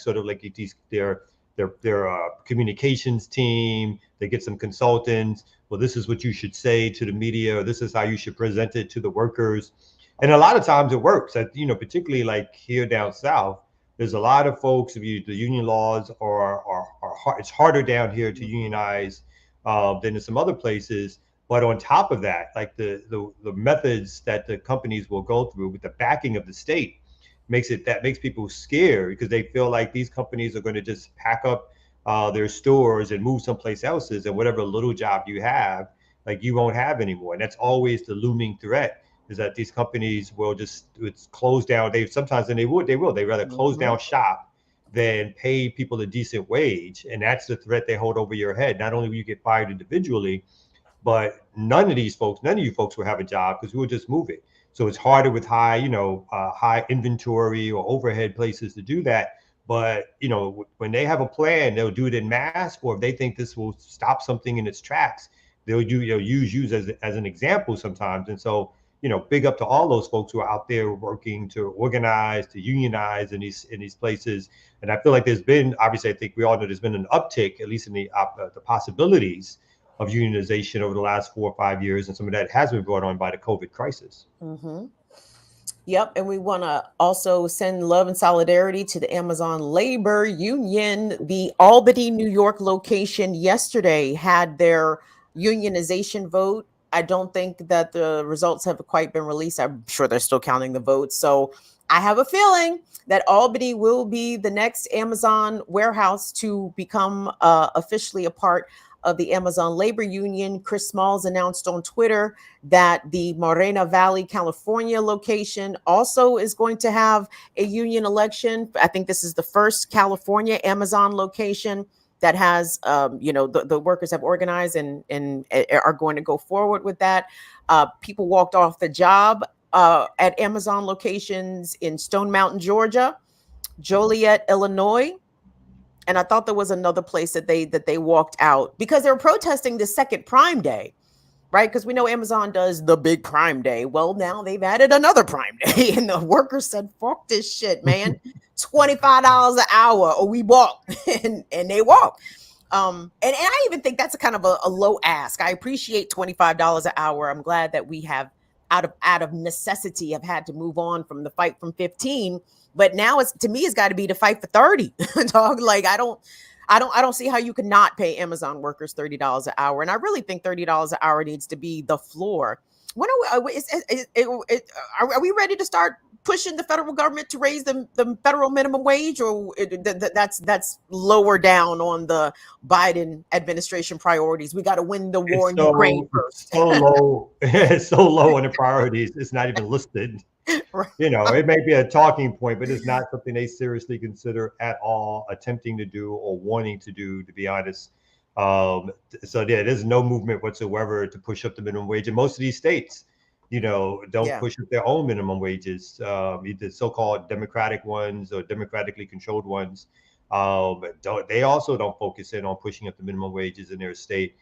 communications team. They get some consultants well, this is what you should say to the media, or this is how you should present it to the workers. And a lot of times it works. Particularly like here down south, there's a lot of folks. The union laws are hard. It's harder down here to unionize than in some other places. But on top of that, like the methods that the companies will go through with the backing of the state makes people scared, because they feel like these companies are going to just pack up their stores and move someplace else's, and whatever little job you have, like, you won't have anymore. And that's always the looming threat, is that these companies will just close down. They'd rather close down shop than pay people a decent wage. And that's the threat they hold over your head. Not only will you get fired individually, but none of you folks will have a job, because we'll just move it. So it's harder with high inventory or overhead places to do that. But, when they have a plan, they'll do it in mass, or if they think this will stop something in its tracks, they'll use you as an example sometimes. And so, big up to all those folks who are out there working to organize, to unionize in these places. And I feel like there's been, obviously, I think we all know there's been an uptick, at least in the possibilities of unionization over the last 4 or 5 years, and some of that has been brought on by the COVID crisis. Mm-hmm. Yep, and we want to also send love and solidarity to the Amazon Labor Union. The Albany, New York location yesterday had their unionization vote. I don't think that the results have quite been released. I'm sure they're still counting the votes. So I have a feeling that Albany will be the next Amazon warehouse to become officially a part of the Amazon Labor Union. Chris Smalls announced on Twitter that the Moreno Valley, California location also is going to have a union election. I think this is the first California Amazon location that has, the workers have organized and are going to go forward with that. People walked off the job at Amazon locations in Stone Mountain, Georgia, Joliet, Illinois. And I thought there was another place that they walked out because they were protesting the second Prime Day, right? Because we know Amazon does the big Prime Day. Well, now they've added another Prime Day, and the workers said, "Fuck this shit, man! $25 an hour, or we walk," and they walk. And I even think that's a kind of a low ask. I appreciate $25 an hour. I'm glad that we have out of necessity have had to move on from the fight from 15. But now it's got to be the fight for 30. Dog, like I don't see how you can not pay Amazon workers $30 an hour. And I really think $30 an hour needs to be the floor. When are we ready to start pushing the federal government to raise the federal minimum wage, or that's lower down on the Biden administration priorities? We got to win the war in Ukraine first. So low, it's so low on the priorities. It's not even listed. Right. It may be a talking point, but it's not something they seriously consider at all attempting to do or wanting to do, to be honest. There's no movement whatsoever to push up the minimum wage. And most of these states, don't push up their own minimum wages, either so-called Democratic ones or democratically controlled ones. They also don't focus in on pushing up the minimum wages in their state,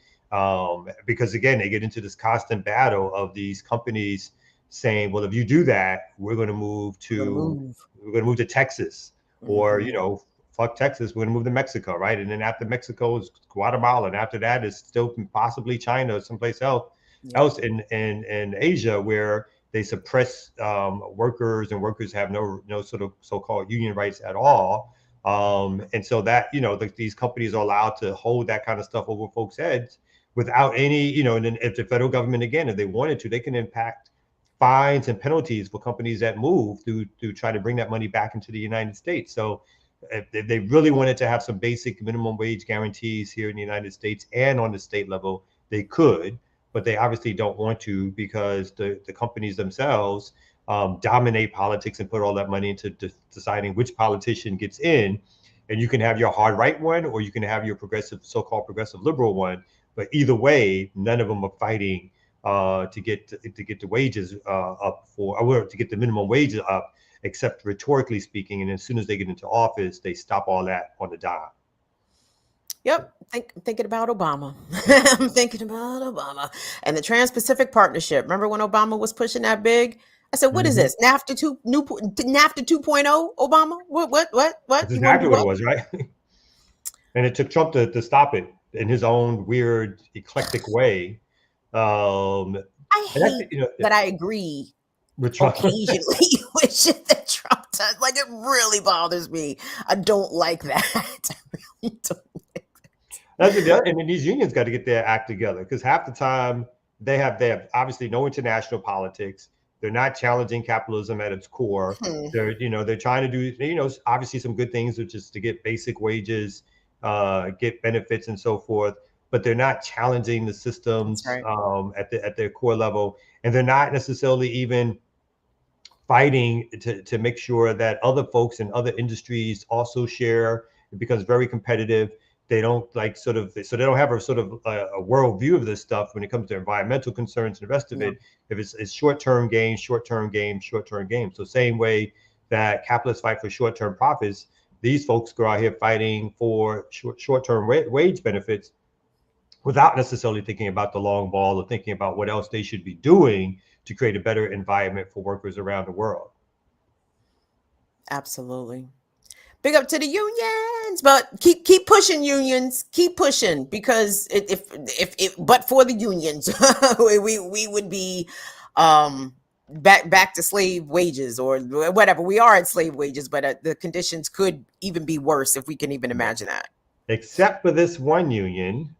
because, again, they get into this constant battle of these companies saying, well, if you do that, we're going to move to Texas, or, fuck Texas, we're going to move to Mexico, right? And then after Mexico is Guatemala, and after that is still possibly China or someplace else in Asia, where they suppress workers, and workers have no sort of so-called union rights at all. And so that, these companies are allowed to hold that kind of stuff over folks' heads without any, and then if the federal government, again, if they wanted to, they can impact fines and penalties for companies that move to try to bring that money back into the United States. So if they really wanted to have some basic minimum wage guarantees here in the United States and on the state level, they could, but they obviously don't want to, because the companies themselves dominate politics and put all that money into deciding which politician gets in. And you can have your hard right one, or you can have your so-called progressive liberal one. But either way, none of them are fighting to get the wages up or to get the minimum wages up, except rhetorically speaking. And as soon as they get into office, they stop all that on the dime. Yep, thinking about Obama. I'm thinking about Obama and the Trans-Pacific Partnership. Remember when Obama was pushing that big? I said, "What is this? NAFTA 2.0? Obama? What? That's exactly what it was, right? And it took Trump to stop it. in his own weird, eclectic way. I hate that I agree with Trump occasionally with shit that Trump does. Like, it really bothers me. I don't like that. I really don't like that. And then these unions got to get their act together, because half the time they have obviously no international politics. They're not challenging capitalism at its core. They're trying to do, obviously some good things, which is to get basic wages, get benefits and so forth, but they're not challenging the systems at their core level. And they're not necessarily even fighting to make sure that other folks in other industries also share. It becomes very competitive. They don't they don't have a sort of a world view of this stuff when it comes to environmental concerns and the rest of it. If it's short-term gain, short-term gain, short-term gain. So same way that capitalists fight for short-term profits, these folks go out here fighting for short-term wage benefits without necessarily thinking about the long ball or thinking about what else they should be doing to create a better environment for workers around the world. Absolutely. Big up to the unions, but keep pushing, unions. Keep pushing, because if but for the unions, we would be back to slave wages or whatever. We are at slave wages, but the conditions could even be worse, if we can even imagine that. Except for this one union,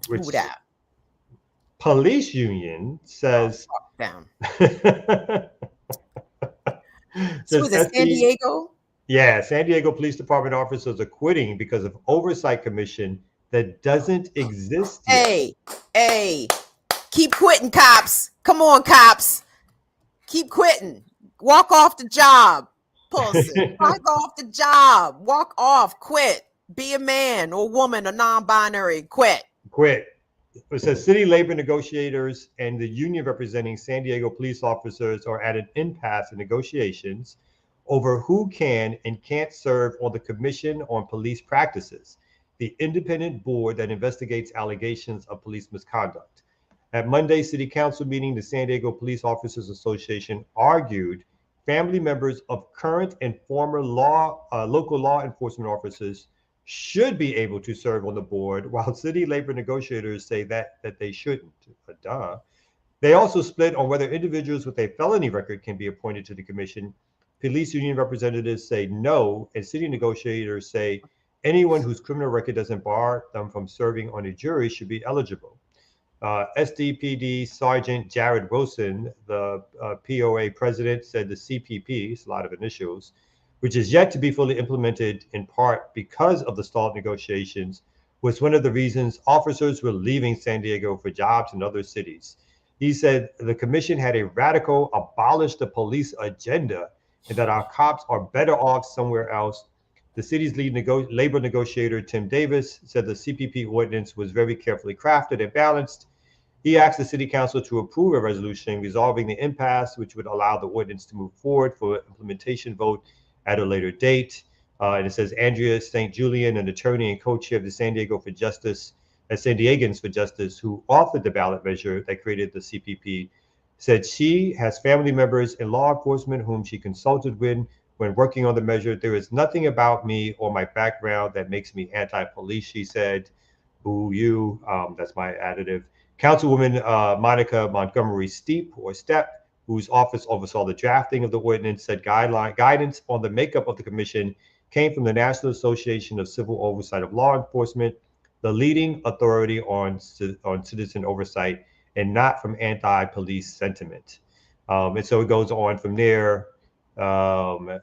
which who that? Police union says down. So was it San Diego? Yeah, San Diego Police Department officers are quitting because of oversight commission that doesn't exist yet. Hey, keep quitting, cops. Come on, cops. Keep quitting. Walk off the job. Pussy. Walk off the job. Walk off. Quit. Be a man or woman or non-binary. Quit. It says city labor negotiators and the union representing San Diego police officers are at an impasse in negotiations over who can and can't serve on the Commission on Police Practices, the independent board that investigates allegations of police misconduct. At Monday's city council meeting, the San Diego Police Officers Association argued family members of current and former local law enforcement officers should be able to serve on the board, while city labor negotiators say that they shouldn't. They also split on whether individuals with a felony record can be appointed to the commission. Police union representatives say no, and city negotiators say anyone whose criminal record doesn't bar them from serving on a jury should be eligible. SDPD Sergeant Jared Wilson, the POA president, said the CPP, it's a lot of initials, which is yet to be fully implemented in part because of the stalled negotiations, was one of the reasons officers were leaving San Diego for jobs in other cities. He said the commission had a radical abolish the police agenda and that our cops are better off somewhere else. The city's lead labor negotiator, Tim Davis, said the CPP ordinance was very carefully crafted and balanced. He asked the city council to approve a resolution resolving the impasse, which would allow the ordinance to move forward for implementation vote at a later date. And it says Andrea St. Julian, an attorney and co-chair of the San Diegans for Justice, who authored the ballot measure that created the CPP, said she has family members in law enforcement whom she consulted with when working on the measure. There is nothing about me or my background that makes me anti-police, she said. Boo you, that's my additive. Councilwoman Monica Montgomery Steep, whose office oversaw the drafting of the ordinance, said guidance on the makeup of the commission came from the National Association of Civil Oversight of Law Enforcement, the leading authority on citizen oversight, and not from anti-police sentiment. And so it goes on from there. I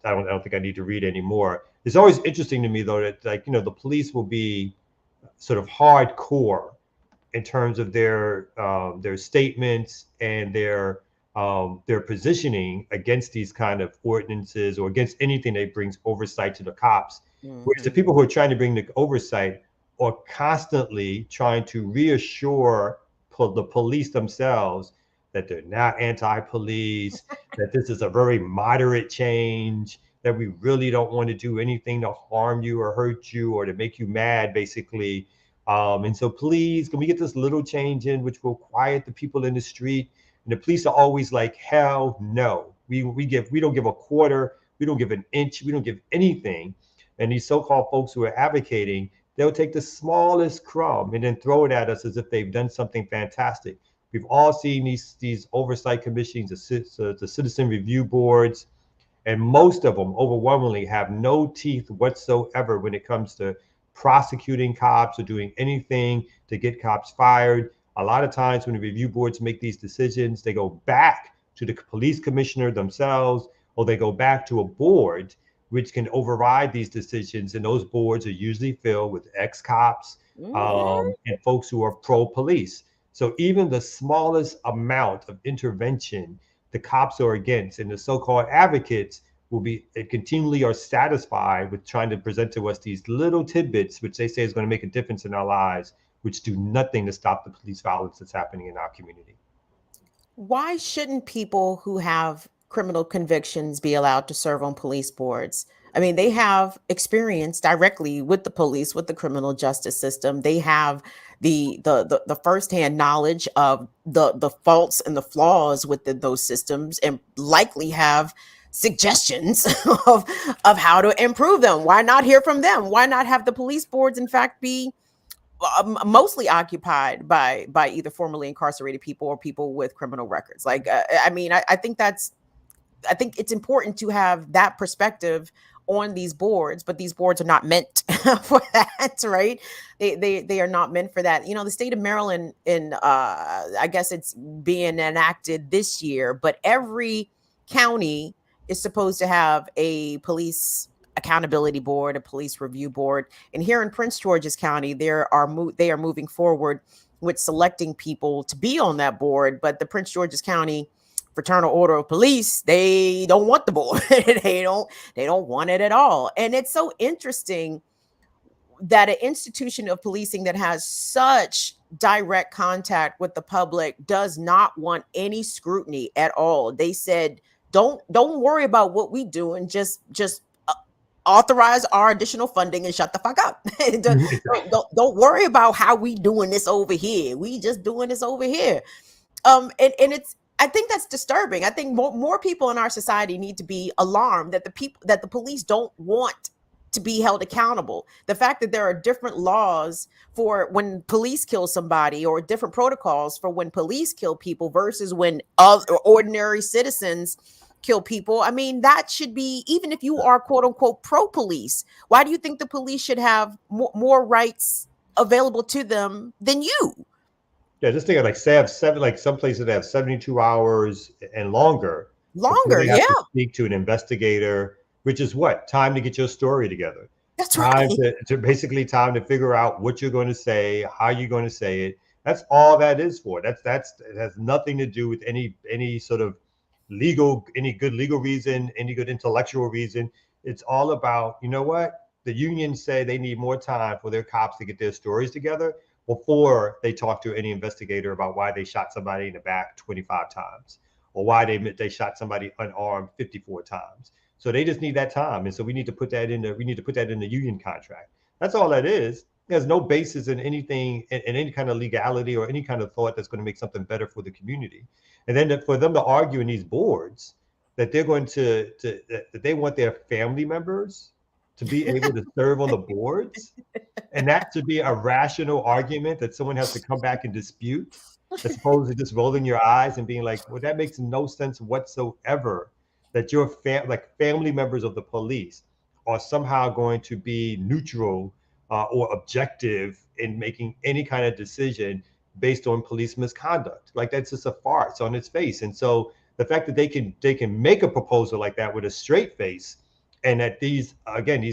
don't think I need to read anymore. It's always interesting to me, though, that the police will be sort of hardcore in terms of their statements and their positioning against these kind of ordinances or against anything that brings oversight to the cops. Mm-hmm. Whereas the people who are trying to bring the oversight are constantly trying to reassure the police themselves that they're not anti-police, that this is a very moderate change, that we really don't want to do anything to harm you or hurt you or to make you mad, basically. And so please, can we get this little change in which will quiet the people in the street? And the police are always like, hell no. We don't give a quarter, we don't give an inch, we don't give anything. And these so-called folks who are advocating, They'll take the smallest crumb and then throw it at us as if they've done something fantastic. We've all seen these oversight commissions, the citizen review boards, and most of them overwhelmingly have no teeth whatsoever when it comes to prosecuting cops or doing anything to get cops fired. A lot of times when the review boards make these decisions, they go back to the police commissioner themselves, or they go back to a board which can override these decisions. And those boards are usually filled with ex-cops and folks who are pro-police. So even the smallest amount of intervention the cops are against, and the so-called advocates will be continually are satisfied with trying to present to us these little tidbits, which they say is going to make a difference in our lives, which do nothing to stop the police violence that's happening in our community. Why shouldn't people who have criminal convictions be allowed to serve on police boards? I mean, they have experience directly with the police, with the criminal justice system. They have the firsthand knowledge of the faults and the flaws within those systems, and likely have suggestions of how to improve them. Why not hear from them? Why not have the police boards, in fact, be mostly occupied by either formerly incarcerated people or people with criminal records? Like, I mean, I think it's important to have that perspective on these boards, but these boards are not meant for that, right? They are not meant for that. You know, the state of Maryland, I guess it's being enacted this year, but every county is supposed to have a police accountability board, a police review board. And here in Prince George's County, they are moving forward with selecting people to be on that board. But the Prince George's County Fraternal Order of Police, they don't want the board. they don't want it at all. And it's so interesting that an institution of policing that has such direct contact with the public does not want any scrutiny at all. They said, don't worry about what we do, and just authorize our additional funding and shut the fuck up. don't worry about how we doing this over here. We just doing this over here. And it's, I think that's disturbing. I think more people in our society need to be alarmed that the police don't want to be held accountable. The fact that there are different laws for when police kill somebody, or different protocols for when police kill people versus when ordinary citizens kill people. I mean, that should be, even if you are quote unquote pro-police, why do you think the police should have more rights available to them than you? Yeah, just think of, like, say, have some places that have 72 hours and longer. Longer, yeah. To speak to an investigator, which is what? Time to get your story together. That's right. To basically time to figure out what you're going to say, how you're going to say it. That's all that is for. It has nothing to do with any sort of any good legal reason, any good intellectual reason. It's all about, you know what? The unions say they need more time for their cops to get their stories together before they talk to any investigator about why they shot somebody in the back 25 times, or why they shot somebody unarmed 54 times. So they just need that time. And so we need to put that in the union contract. That's all that is. There's no basis in anything, in any kind of legality or any kind of thought that's going to make something better for the community. And then for them to argue in these boards that they're going that they want their family members to be able to serve on the boards, and that to be a rational argument that someone has to come back and dispute, as opposed to just rolling your eyes and being like, well, that makes no sense whatsoever, that your family members of the police are somehow going to be neutral or objective in making any kind of decision based on police misconduct. Like, that's just a farce on its face. And so the fact that they can make a proposal like that with a straight face, and that these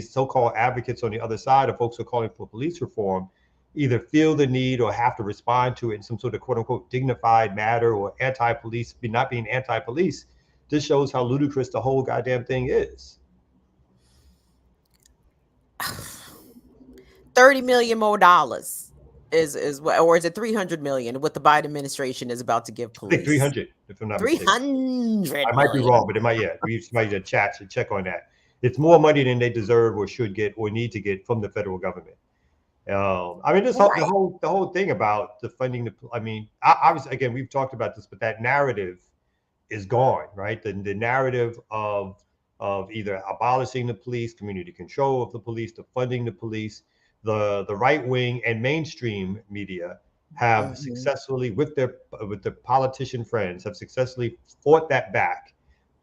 so-called advocates on the other side of folks who are calling for police reform either feel the need or have to respond to it in some sort of quote unquote dignified matter, or anti-police, not being anti-police, this shows how ludicrous the whole goddamn thing is. $30 million more is what, or is it 300 million? What the Biden administration is about to give police? I think 300, if I'm not mistaken. 300. I might be wrong, but it might. Yeah, somebody in the chat should check on that. It's more money than they deserve or should get or need to get from the federal government. I mean, the whole thing about the funding. Obviously, again, we've talked about this, but that narrative is gone, right? The narrative of either abolishing the police, community control of the police, the funding the police. the right wing and mainstream media have successfully, with their politician friends, have successfully fought that back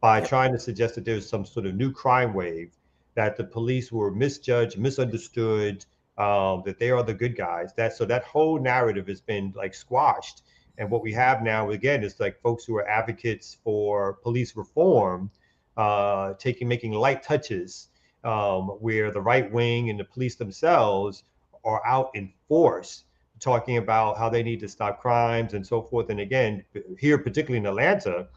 by trying to suggest that there's some sort of new crime wave, that the police were misjudged, misunderstood, that they are the good guys. That whole narrative has been like squashed. And what we have now, again, is like folks who are advocates for police reform, making light touches, where the right wing and the police themselves are out in force, talking about how they need to stop crimes and so forth. And again, here, particularly in Atlanta,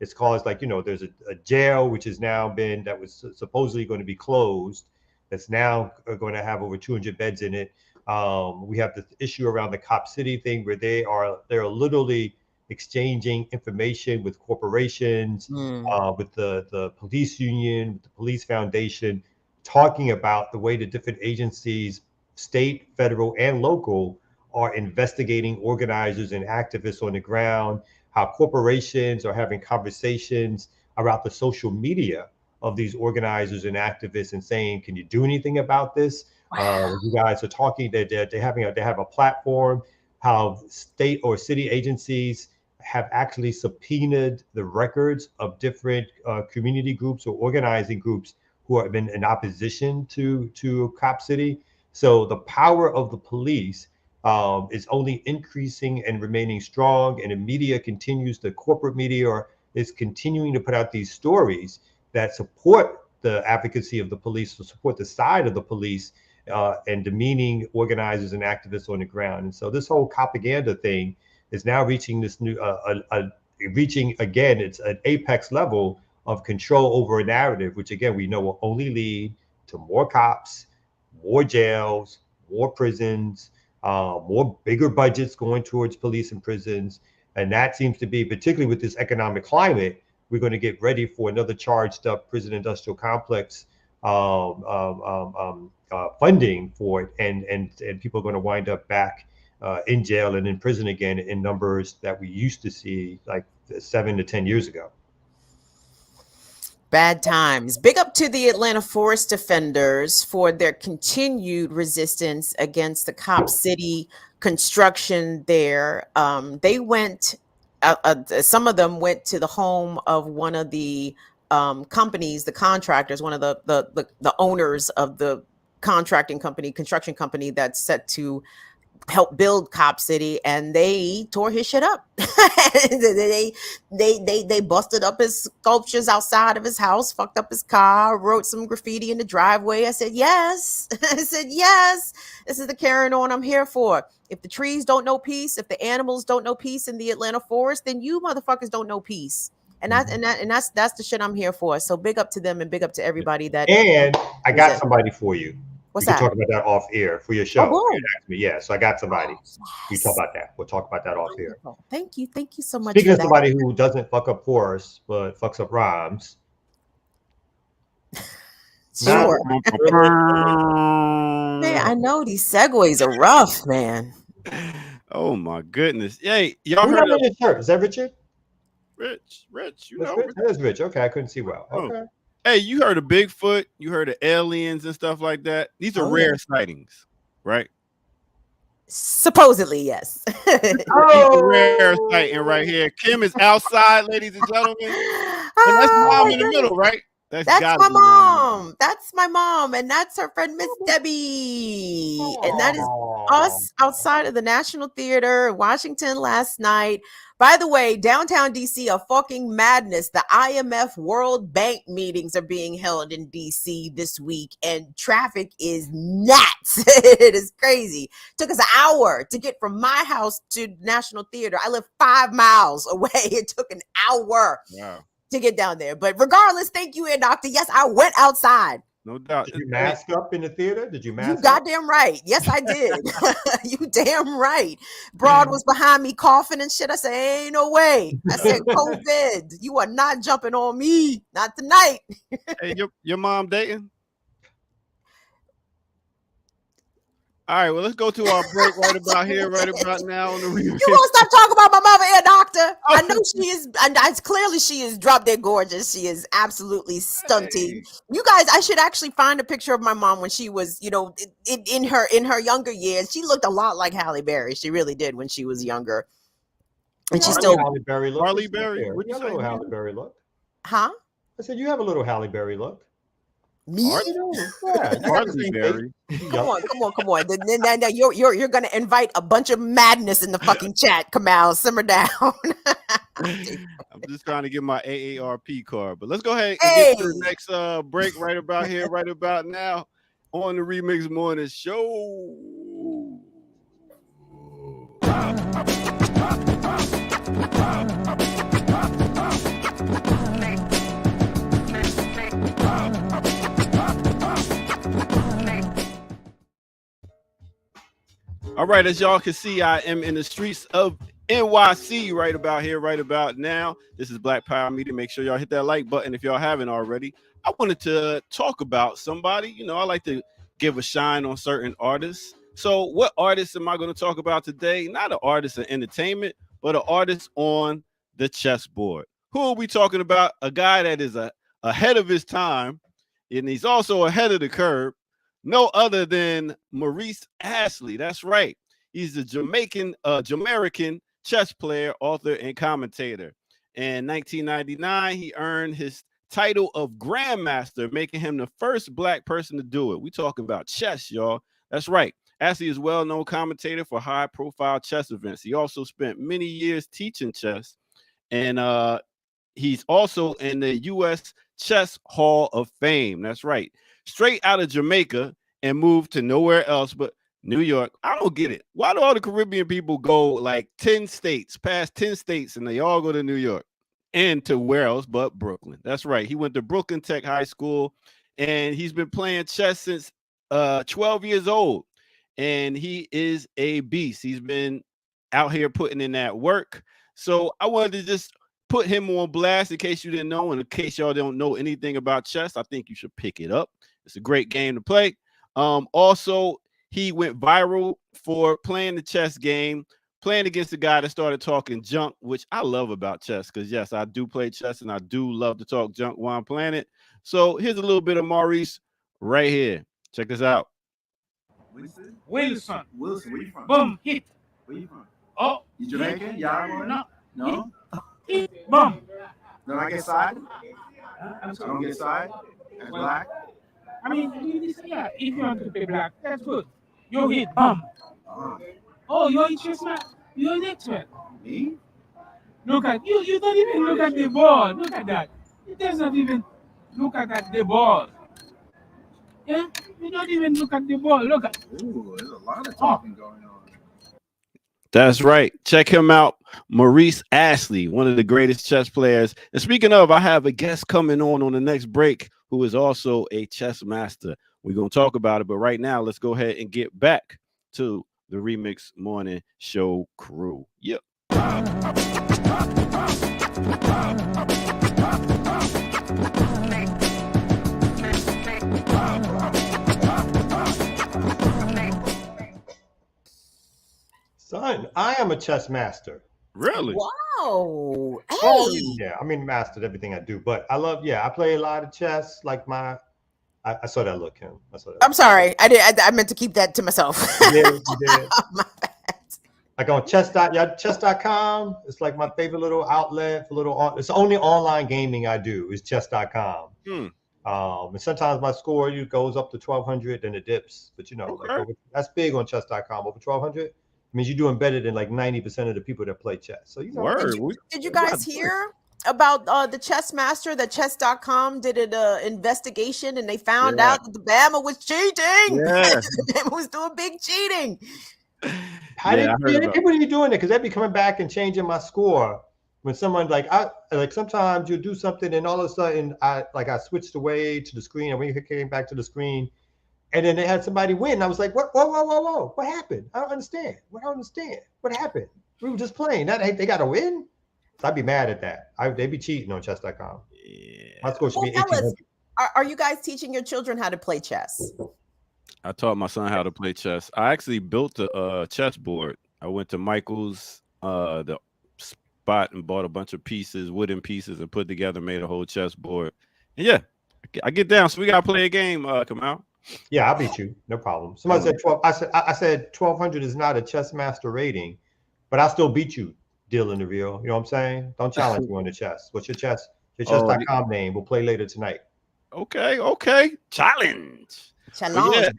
it's caused, like, there's a jail which has now been, that was supposedly going to be closed, that's now going to have over 200 beds in it. We have the issue around the Cop City thing, where they're literally exchanging information with corporations, with the police union, with the police foundation, talking about the way the different agencies, state, federal, and local, are investigating organizers and activists on the ground, how corporations are having conversations about the social media of these organizers and activists and saying, can you do anything about this? You guys are talking, they have a platform, how state or city agencies have actually subpoenaed the records of different community groups or organizing groups who have been in opposition to Cop City. So the power of the police is only increasing and remaining strong, and the media continues, the corporate media is continuing to put out these stories that support the advocacy of the police, to support the side of the police, and demeaning organizers and activists on the ground. And so this whole propaganda thing is now reaching this new, it's an apex level of control over a narrative, which again, we know will only lead to more cops, more jails, more prisons, more bigger budgets going towards police and prisons. And that seems to be, particularly with this economic climate, we're going to get ready for another charged up prison industrial complex funding for it. And people are going to wind up back in jail and in prison again in numbers that we used to see like 7 to 10 years ago. Bad times. Big up to the Atlanta Forest Defenders for their continued resistance against the Cop City construction there. They went, some of them went to the home of one of the companies, the contractors, one of the owners of the construction company that's set to help build Cop City, and they tore his shit up. they busted up his sculptures outside of his house, fucked up his car, wrote some graffiti in the driveway. I said, yes. I said, yes. This is the carrying on I'm here for. If the trees don't know peace, if the animals don't know peace in the Atlanta forest, then you motherfuckers don't know peace. And that's the shit I'm here for. So big up to them and big up to everybody that. And I got somebody for you. What's we that? can talk about that off air for your show. Oh, yeah, so I got somebody. We talk about that. We'll talk about that off air. Thank you so much. Speaking of somebody who doesn't fuck up chorus but fucks up rhymes. Sure. Man, I know these segues are rough, man. Oh my goodness! Hey, y'all heard of his shirt? Is that Richard? Rich, you That's know. Rich? That is Rich. Okay, I couldn't see well. Okay. Hey, you heard of Bigfoot? You heard of aliens and stuff like that? These are rare sightings, right? Supposedly, yes. Oh, rare sighting right here. Kim is outside, ladies and gentlemen. And that's mom in the middle, right? That's my mom. That's my mom. And that's her friend, Miss Debbie. And that is us outside of the National Theater in Washington last night. By the way, downtown DC, a fucking madness. The IMF World Bank meetings are being held in DC this week, and traffic is nuts. It is crazy. Took us an hour to get from my house to National Theater. I live 5 miles away. It took an hour to get down there. But regardless, thank you, Doctor. Yes, I went outside. No doubt. Did you mask up in the theater? Did you mask up? You goddamn right. Yes, I did. You damn right. Broad was behind me coughing and shit. I said, ain't no way. I said, COVID, you are not jumping on me. Not tonight. Hey, your mom dating? All right, well, let's go to our break right about here, right about now on the remix. You won't stop talking about my mother, Air Doctor. I know she is, and clearly she is drop dead gorgeous. She is absolutely stunting. You guys, I should actually find a picture of my mom when she was, you know, in her younger years. She looked a lot like Halle Berry. She really did when she was younger. And she still Halle Berry look. Halle Berry. What you have a little Halle Berry look? Huh? I said you have a little Halle Berry look. Me? Yeah, Hardly Berry. Come on. Then you're gonna invite a bunch of madness in the fucking chat. Kamal, simmer down. I'm just trying to get my AARP card, but let's go ahead and get to the next break right about here, right about now on the Remix Morning Show. All right, as y'all can see, I am in the streets of NYC right about here, right about now. This is Black Power Media. Make sure y'all hit that like button if y'all haven't already. I wanted to talk about somebody. You know, I like to give a shine on certain artists. So what artists am I going to talk about today? Not an artist in entertainment, but an artist on the chessboard. Who are we talking about? A guy that is ahead of his time, and he's also ahead of the curve. No other than Maurice Astley. That's right. He's a Jamaican chess player, author, and commentator. In 1999, he earned his title of Grandmaster, making him the first Black person to do it. We talk about chess, y'all. That's right. Astley is a well-known commentator for high-profile chess events. He also spent many years teaching chess, and he's also in the U.S. Chess Hall of Fame. That's right. Straight out of Jamaica and moved to nowhere else but New York. I don't get it. Why do all the Caribbean people go like 10 states, past 10 states, and they all go to New York and to where else but Brooklyn? That's right. He went to Brooklyn Tech High School, and he's been playing chess since 12 years old, and he is a beast. He's been out here putting in that work. So I wanted to just put him on blast in case you didn't know, and in case y'all don't know anything about chess. I think you should pick it up. It's a great game to play. Also, he went viral for playing the chess game, playing against a guy that started talking junk, which I love about chess, because yes, I do play chess and I do love to talk junk while I'm playing it. So here's a little bit of Maurice right here. Check this out. Wilson, where you from? Boom, hit. Where you from? Oh, you Jamaican? Yeah, no. Hit, boom. Don't I get side? I don't get side. As Black. I mean, yeah, if you want to play Black, that's good. You hit, boom. Oh, you're interested? You're an expert. Me? Look at you. You don't even look at the ball. Look at that. It does not even look at the ball. Yeah, you don't even look at the ball. Look at. Ooh, there's a lot of talking going on. That's right. Check him out, Maurice Astley, one of the greatest chess players. And speaking of, I have a guest coming on the next break who is also a chess master. We're going to talk about it, but right now, let's go ahead and get back to the Remix Morning Show crew. Yep. Son, I am a chess master. Really? Wow. Hey. Oh, yeah, I mean, mastered everything I do, but I love, I play a lot of chess. Like I saw that look, Kim. I'm sorry. I meant to keep that to myself. You did. My bad. Like on chess.com, it's like my favorite little outlet for it's the only online gaming I do is chess.com. And sometimes my score goes up to 1200, then it dips. But that's big on chess.com. Over 1200 means you're doing better than like 90% of the people that play chess. So did you guys hear about the chess master that chess.com did an investigation and they found out that the Bama was cheating? Yeah. The Bama was doing big cheating. What are you doing there? Because they'd be coming back and changing my score. When someone sometimes you do something and all of a sudden I switched away to the screen and we came back to the screen and then they had somebody win. I was like, what? Whoa. What happened? I don't understand. What happened? We were just playing. They got to win? So I'd be mad at that. They'd be cheating on chess.com. Yeah. My score should be 1800. Are you guys teaching your children how to play chess? I taught my son how to play chess. I actually built a chessboard. I went to Michael's the spot and bought a bunch of pieces, wooden pieces, and put together, made a whole chessboard. And yeah, I get down. So we gotta play a game, Kamal. Yeah, I'll beat you. No problem. Somebody said 12. I said 1200 is not a chess master rating, but I'll still beat you, Dylan DeVille. You know what I'm saying? Don't challenge me on the chess. What's your chess? Your chess.com name. We'll play later tonight. Okay. Challenge. Yeah,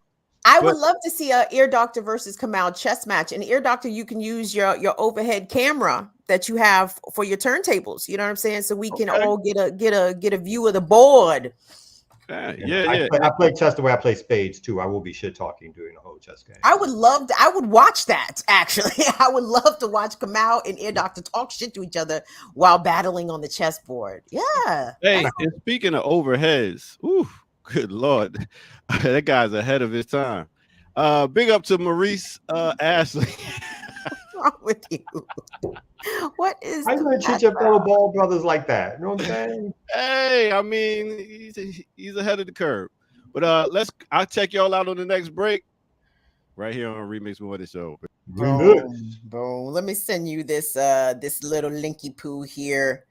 I would love to see a Ear Doctor versus Kamal chess match. And Ear Doctor, you can use your overhead camera that you have for your turntables. You know what I'm saying? So we can all get a view of the board. Yeah. I play chess the way I play spades too. I will be shit talking during the whole chess game. I would watch that, actually. I would love to watch Kamal and Ear Doctor talk shit to each other while battling on the chessboard. Yeah. Hey, and speaking of overheads, ooh, good Lord. That guy's ahead of his time. Big up to Maurice Ashley. What's wrong with you? What is I'm gonna treat your fellow ball brothers like that. You know what I'm saying? Hey, I mean, he's ahead of the curve. But I'll check y'all out on the next break. Right here on Remix Morning Show. Boom. Let me send you this this little linky poo here.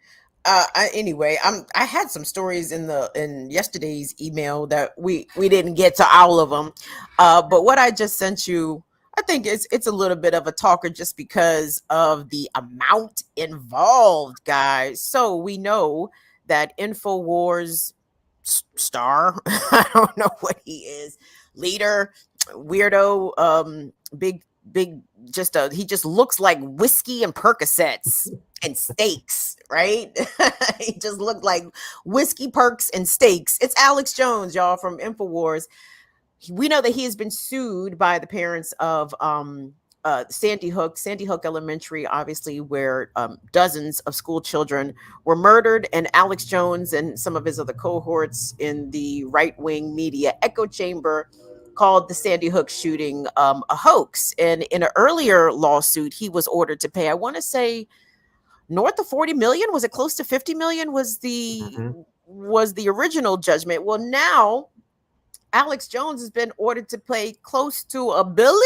Anyway, I had some stories in yesterday's email that we didn't get to all of them. But what I just sent you, I think it's a little bit of a talker just because of the amount involved, guys. So we know that InfoWars star, I don't know what he is, leader, weirdo, big, he just looks like whiskey and Percocets and steaks, right? He just looked like whiskey, perks, and steaks. It's Alex Jones, y'all, from InfoWars. We know that he has been sued by the parents of Sandy Hook Elementary, obviously, where dozens of school children were murdered, and Alex Jones and some of his other cohorts in the right-wing media echo chamber called the Sandy Hook shooting a hoax. And in an earlier lawsuit, he was ordered to pay, I want to say, north of 40 million. Was it close to 50 million? Was the original judgment? Well, now Alex Jones has been ordered to pay close to $1 billion.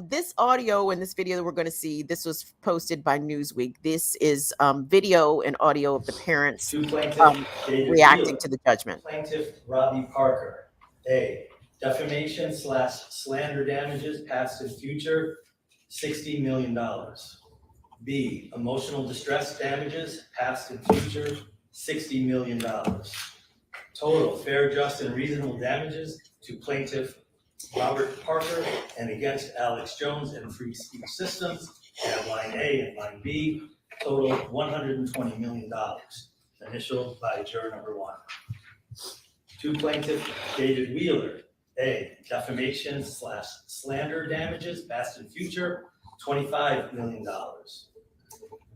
This audio and this video that we're going to see, this was posted by Newsweek. This is video and audio of the parents reacting to the judgment. Plaintiff Robbie Parker. A, defamation/slander damages past and future, $60 million. B, emotional distress damages past and future, $60 million. Total fair, just, and reasonable damages to plaintiff Robert Parker and against Alex Jones and Free Speech Systems at line A and line B, total $120 million. Initialed by juror number 1. To plaintiff David Wheeler. A, defamation/slander damages past and future, $25 million.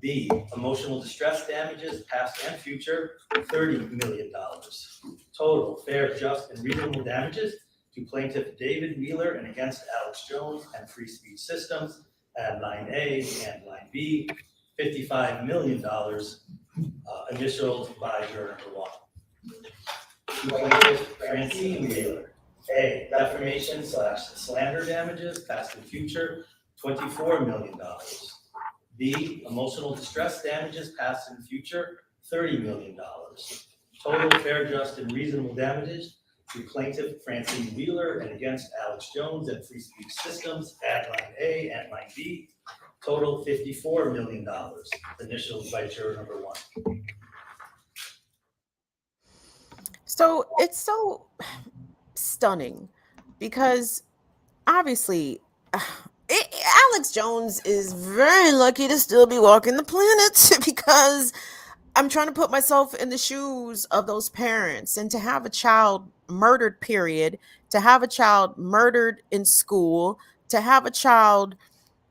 B, emotional distress damages past and future, $30 million. Total fair, just, and reasonable damages to plaintiff David Wheeler and against Alex Jones and Free Speech Systems at line A and line B, $55 million, initialed by juror number 1. To plaintiff Francine Wheeler. A, defamation/slander damages past and future, $24 million. B, emotional distress damages past and future, $30 million. Total fair, just, and reasonable damages to plaintiff Francine Wheeler and against Alex Jones and Free Speech Systems at line A and line B, total $54 million, initialed by juror number 1. So it's so stunning because obviously Alex Jones is very lucky to still be walking the planet because I'm trying to put myself in the shoes of those parents, and to have a child murdered, period, to have a child murdered in school, to have a child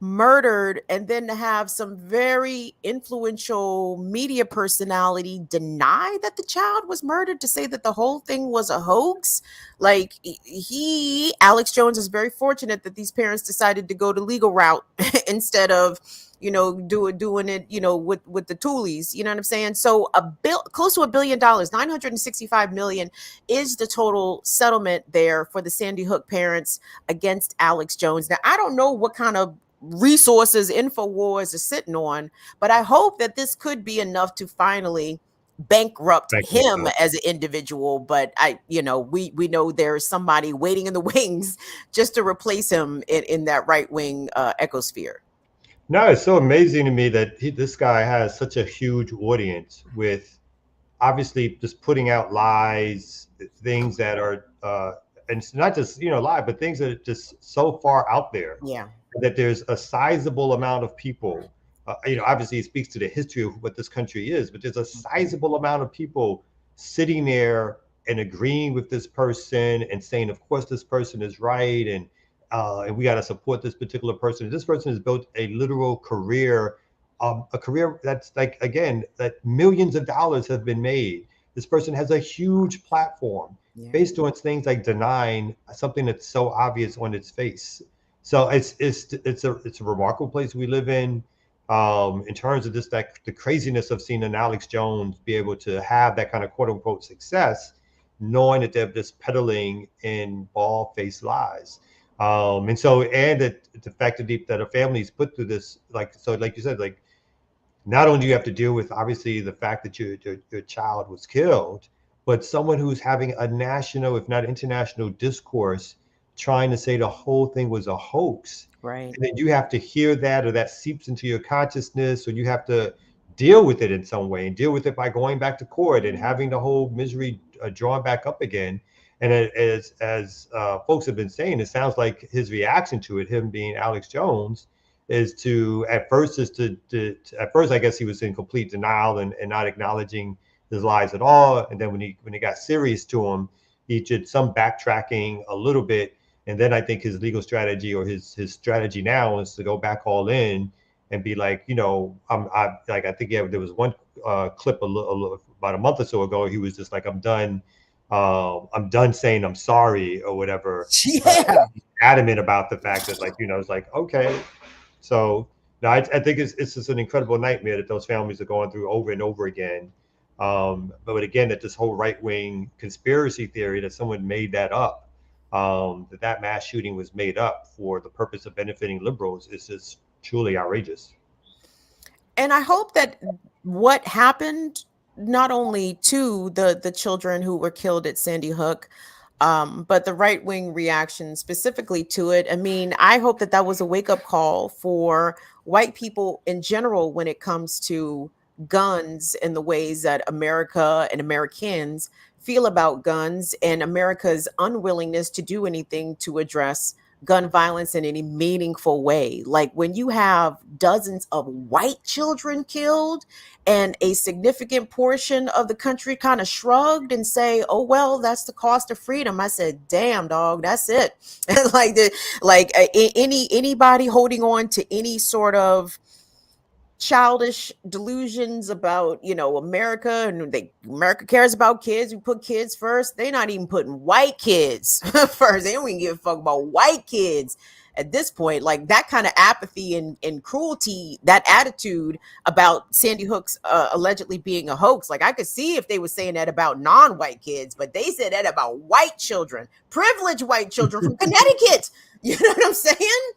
murdered, and then to have some very influential media personality deny that the child was murdered, to say that the whole thing was a hoax. Like, Alex Jones is very fortunate that these parents decided to go the legal route instead of, doing it, with the toolies, you know what I'm saying? So close to $1 billion, 965 million is the total settlement there for the Sandy Hook parents against Alex Jones. Now, I don't know what kind of resources InfoWars is sitting on, but I hope that this could be enough to finally bankrupt him as an individual. But we know there's somebody waiting in the wings just to replace him in that right-wing ecosphere. No, it's so amazing to me that this guy has such a huge audience, with obviously just putting out lies, things that are and it's not just lie, but things that are just so far out there. Yeah. That there's a sizable amount of people, obviously it speaks to the history of what this country is, but there's a sizable amount of people sitting there and agreeing with this person and saying, of course, this person is right, and we got to support this particular person. This person has built a literal career, a career that's like, again, that millions of dollars have been made. This person has a huge platform based on things like denying something that's so obvious on its face. So it's a remarkable place we live in terms of just like the craziness of seeing an Alex Jones be able to have that kind of quote unquote success, knowing that they're just peddling in bald-faced lies. And that the fact that a family's put through this, like you said, like, not only do you have to deal with obviously the fact that your child was killed, but someone who's having a national, if not international, discourse trying to say the whole thing was a hoax. Right. And then you have to hear that, or that seeps into your consciousness, or you have to deal with it in some way, and deal with it by going back to court and having the whole misery drawn back up again. And as folks have been saying, it sounds like his reaction to it, him being Alex Jones, is at first I guess he was in complete denial and not acknowledging his lies at all. And then when it got serious to him, he did some backtracking a little bit. And then I think his legal strategy, or his strategy now, is to go back all in and be like, I think there was one clip about a month or so ago. He was just like, I'm done saying I'm sorry or whatever. Yeah. Adamant about the fact that, like, it's like, okay. So no, I think it's just an incredible nightmare that those families are going through over and over again. But again, that this whole right-wing conspiracy theory that someone made that up, that mass shooting was made up for the purpose of benefiting liberals, is just truly outrageous. And I hope that what happened, not only to the children who were killed at Sandy Hook, but the right-wing reaction specifically to it. I mean, I hope that was a wake-up call for white people in general when it comes to guns and the ways that America and Americans feel about guns, and America's unwillingness to do anything to address gun violence in any meaningful way. Like, when you have dozens of white children killed and a significant portion of the country kind of shrugged and say, oh, well, that's the cost of freedom. I said, damn, dog, that's it. Anybody holding on to any sort of childish delusions about America, and America cares about kids, we put kids first. They're not even putting white kids first. They don't even give a fuck about white kids at this point. Like, that kind of apathy and cruelty, that attitude about Sandy Hook's allegedly being a hoax. Like, I could see if they were saying that about non-white kids, but they said that about white children, privileged white children from Connecticut. You know what I'm saying?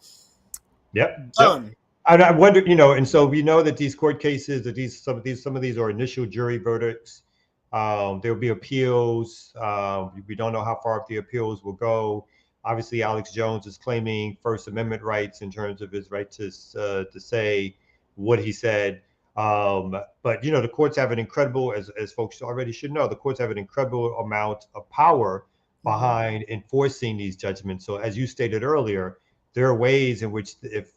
Yep. And I wonder, and so we know that these court cases, that some of these are initial jury verdicts. There will be appeals. We don't know how far up the appeals will go. Obviously, Alex Jones is claiming First Amendment rights in terms of his right to say what he said. But the courts have an incredible, as folks already should know, the courts have an incredible amount of power behind enforcing these judgments. So, as you stated earlier, there are ways in which if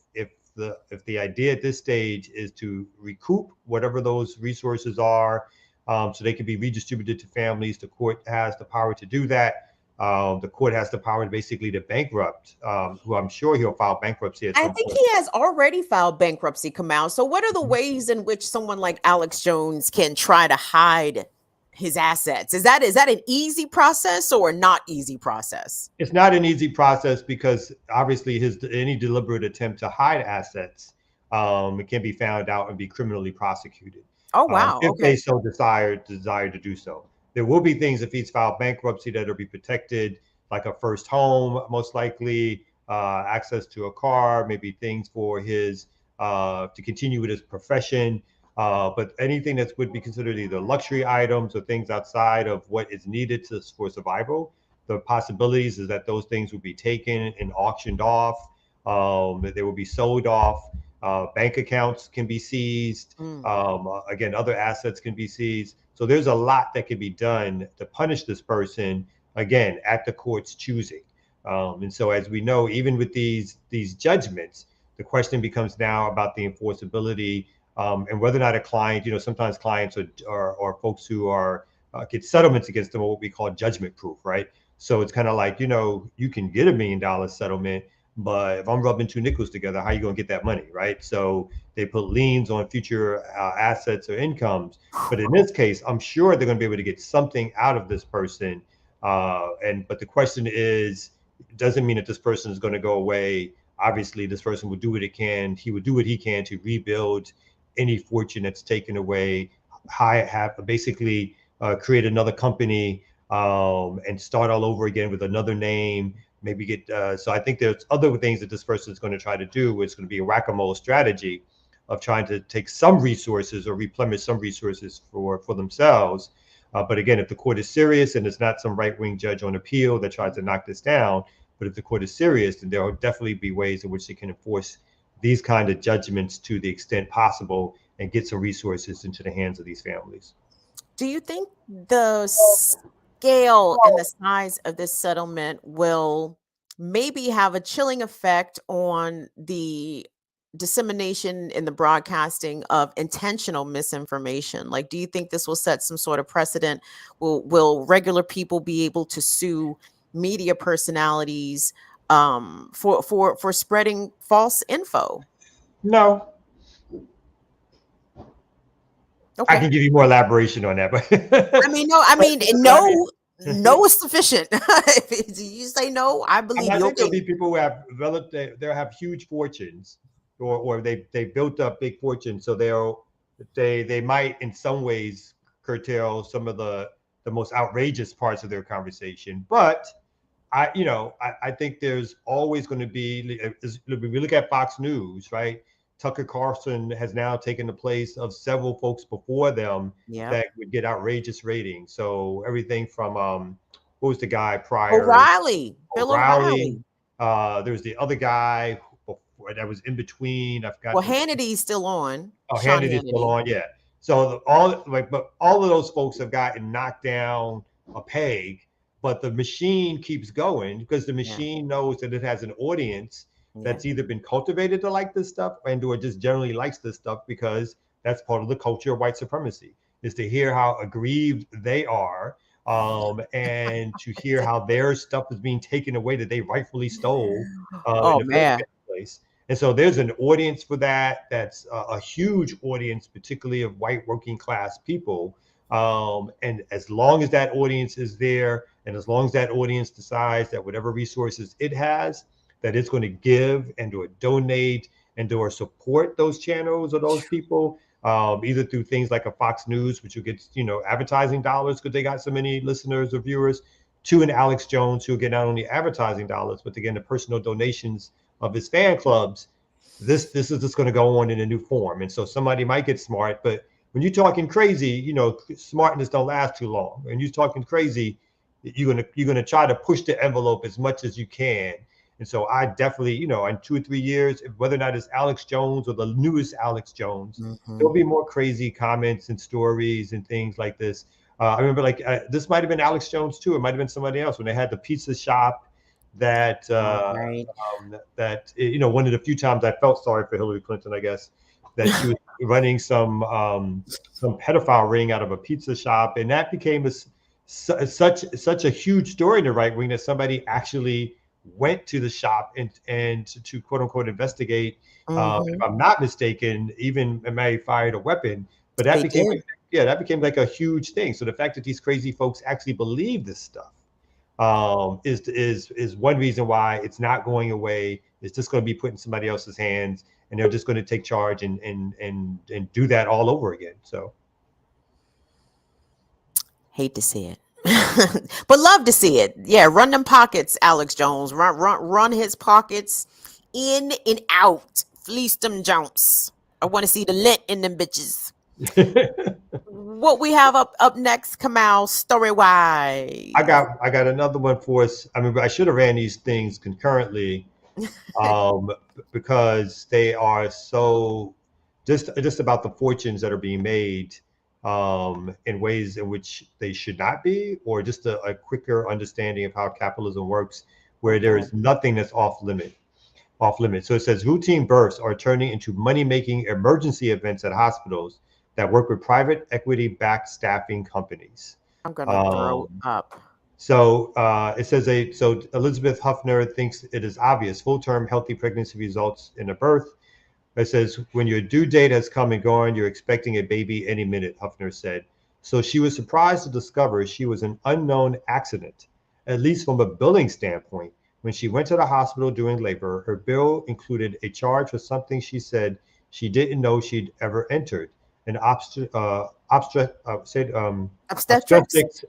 the idea at this stage is to recoup whatever those resources are, so they can be redistributed to families, the court has the power to do that. The court has the power basically to bankrupt, who I'm sure he'll file bankruptcy at some I think point. he has already filed bankruptcy, Kamal. So what are the ways in which someone like Alex Jones can try to hide his assets? Is that an easy process or not easy process? It's not an easy process because obviously any deliberate attempt to hide assets, it can be found out and be criminally prosecuted. Oh, wow. If Okay. they so desire to do so. There will be things if he's filed bankruptcy that will be protected, like a first home, most likely, access to a car, maybe things for his to continue with his profession. But anything that would be considered either luxury items or things outside of what is needed for survival, the possibilities is that those things will be taken and auctioned off. They will be sold off. Bank accounts can be seized. Again, other assets can be seized. So there's a lot that can be done to punish this person, again, at the court's choosing. And so as we know, even with these judgments, the question becomes now about the enforceability and whether or not a client, sometimes clients are folks who are get settlements against them, what we call judgment proof, right? So it's kind of like, you can get $1 million settlement, but if I'm rubbing two nickels together, how are you going to get that money, right? So they put liens on future assets or incomes. But in this case, I'm sure they're going to be able to get something out of this person. But the question is, it doesn't mean that this person is going to go away. Obviously, this person will do what he can. He would do what he can to rebuild any fortune that's taken away, basically create another company and start all over again with another name. Maybe so I think there's other things that this person is going to try to do. It's going to be a whack-a-mole strategy of trying to take some resources or replenish some resources for themselves. But again, if the court is serious and it's not some right-wing judge on appeal that tries to knock this down, but if the court is serious, then there will definitely be ways in which they can enforce these kind of judgments to the extent possible and get some resources into the hands of these families. Do you think the scale and the size of this settlement will maybe have a chilling effect on the dissemination in the broadcasting of intentional misinformation? Like, do you think this will set some sort of precedent? Will regular people be able to sue media personalities for spreading false info? No. Okay. I can give you more elaboration on that, but no is sufficient. If you say no, I believe you. I think there'll be people who have developed, they have huge fortunes, or they built up big fortunes, so they might in some ways curtail some of the most outrageous parts of their conversation. But I think there's always going to be, if we look at Fox News, right? Tucker Carlson has now taken the place of several folks before them that would get outrageous ratings. So everything from what was the guy prior? Bill O'Reilly. There's the other guy that was in between. I forgot. Well, Hannity's still on. Oh, Hannity's still on, yeah. So but all of those folks have gotten knocked down a peg, but the machine keeps going because the machine knows that it has an audience that's either been cultivated to like this stuff or just generally likes this stuff because that's part of the culture of white supremacy, is to hear how aggrieved they are and to hear how their stuff is being taken away that they rightfully stole in the first place. And so there's an audience for that. That's a huge audience, particularly of white working class people. And as long as that audience is there, and as long as that audience decides that whatever resources it has, that it's going to give and or donate and or support those channels or those people, either through things like a Fox News, which will get advertising dollars because they got so many listeners or viewers, to an Alex Jones who will get not only advertising dollars, but again the personal donations of his fan clubs. This is just going to go on in a new form. And so somebody might get smart, but when you're talking crazy, smartness don't last too long. When you're talking crazy, you're gonna try to push the envelope as much as you can. And so I definitely, in 2 or 3 years, whether or not it's Alex Jones or the newest Alex Jones, there'll be more crazy comments and stories and things like this. I remember this might have been Alex Jones too. It might have been somebody else when they had the pizza shop that one of the few times I felt sorry for Hillary Clinton, I guess, that she was running some pedophile ring out of a pizza shop. And that became such a huge story in the right wing that somebody actually went to the shop and to quote unquote investigate. If I'm not mistaken, even may fired a weapon, but that became like a huge thing. So the fact that these crazy folks actually believe this stuff is one reason why it's not going away. It's just going to be put in somebody else's hands, and they're just going to take charge and do that all over again. So hate to see it. But love to see it. Yeah, run them pockets, Alex Jones. Run his pockets in and out. Fleece them jumps. I want to see the lint in them bitches. What we have up next, Kamal, story wise. I got another one for us. I mean, I should have ran these things concurrently, because they are so just about the fortunes that are being made in ways in which they should not be, or just a quicker understanding of how capitalism works, where there is nothing that's off limit. So it says routine births are turning into money-making emergency events at hospitals that work with private equity-backed staffing companies. I'm gonna throw up. So it says so Elizabeth Huffner thinks it is obvious full-term healthy pregnancy results in a birth. It says when your due date has come and gone, you're expecting a baby any minute, Huffner said. So she was surprised to discover she was an unknown accident, at least from a billing standpoint. When she went to the hospital during labor, her bill included a charge for something she said she didn't know she'd ever entered, an obstetrics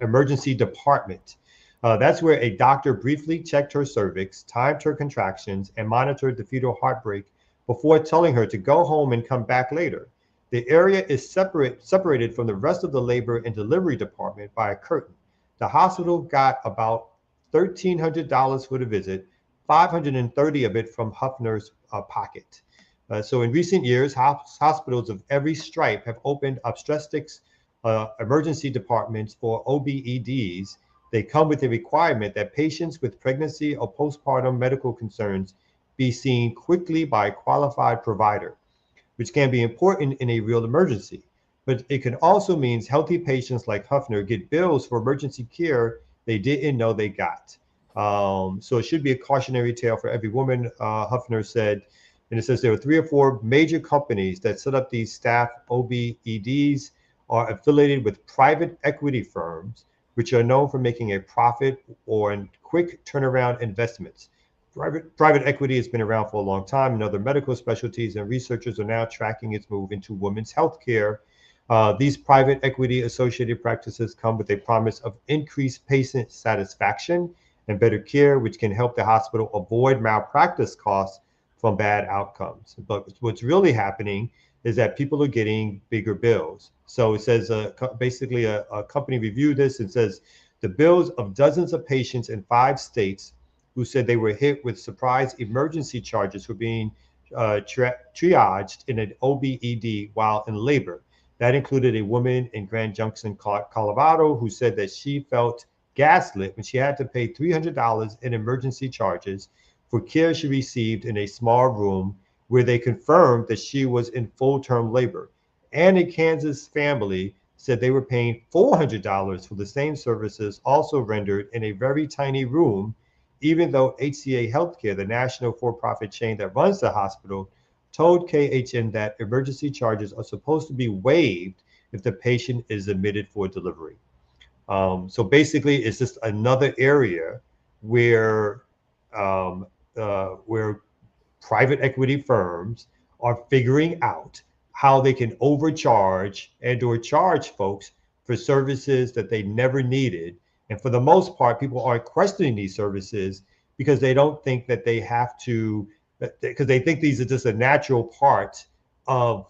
emergency department. That's where a doctor briefly checked her cervix, timed her contractions, and monitored the fetal heartbreak before telling her to go home and come back later. The area is separated from the rest of the labor and delivery department by a curtain. The hospital got about $1,300 for the visit, $530 of it from Huffner's pocket. So in recent years, hospitals of every stripe have opened obstetrics emergency departments, or OBEDs. They come with a requirement that patients with pregnancy or postpartum medical concerns be seen quickly by a qualified provider, which can be important in a real emergency. But it can also mean healthy patients like Huffner get bills for emergency care they didn't know they got. So it should be a cautionary tale for every woman, Huffner said. And it says there are 3 or 4 major companies that set up these staff OBEDs are affiliated with private equity firms, which are known for making a profit or in quick turnaround investments. Private equity has been around for a long time in other medical specialties, and researchers are now tracking its move into women's health care. These private equity associated practices come with a promise of increased patient satisfaction and better care, which can help the hospital avoid malpractice costs from bad outcomes. But what's really happening is that people are getting bigger bills. So it says basically a company reviewed this and says the bills of dozens of patients in 5 states who said they were hit with surprise emergency charges for being triaged in an OBED while in labor. That included a woman in Grand Junction, Colorado, who said that she felt gaslit when she had to pay $300 in emergency charges for care she received in a small room where they confirmed that she was in full-term labor. And a Kansas family said they were paying $400 for the same services also rendered in a very tiny room, even though HCA Healthcare, the national for-profit chain that runs the hospital, told KHN that emergency charges are supposed to be waived if the patient is admitted for delivery. So basically, it's just another area where private equity firms are figuring out how they can overcharge and or charge folks for services that they never needed. And for the most part, people aren't questioning these services because they don't think that they have to, because they think these are just a natural part of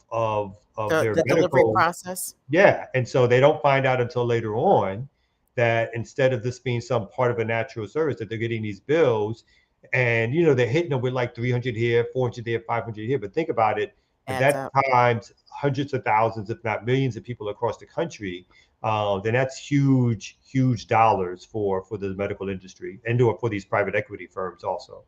their delivery process. Yeah, and so they don't find out until later on that instead of this being some part of a natural service, that they're getting these bills, and they're hitting them with like 300 here, 400 there, 500 here. But think about it, at that times hundreds of thousands, if not millions, of people across the country. Then that's huge dollars for the medical industry and for these private equity firms also.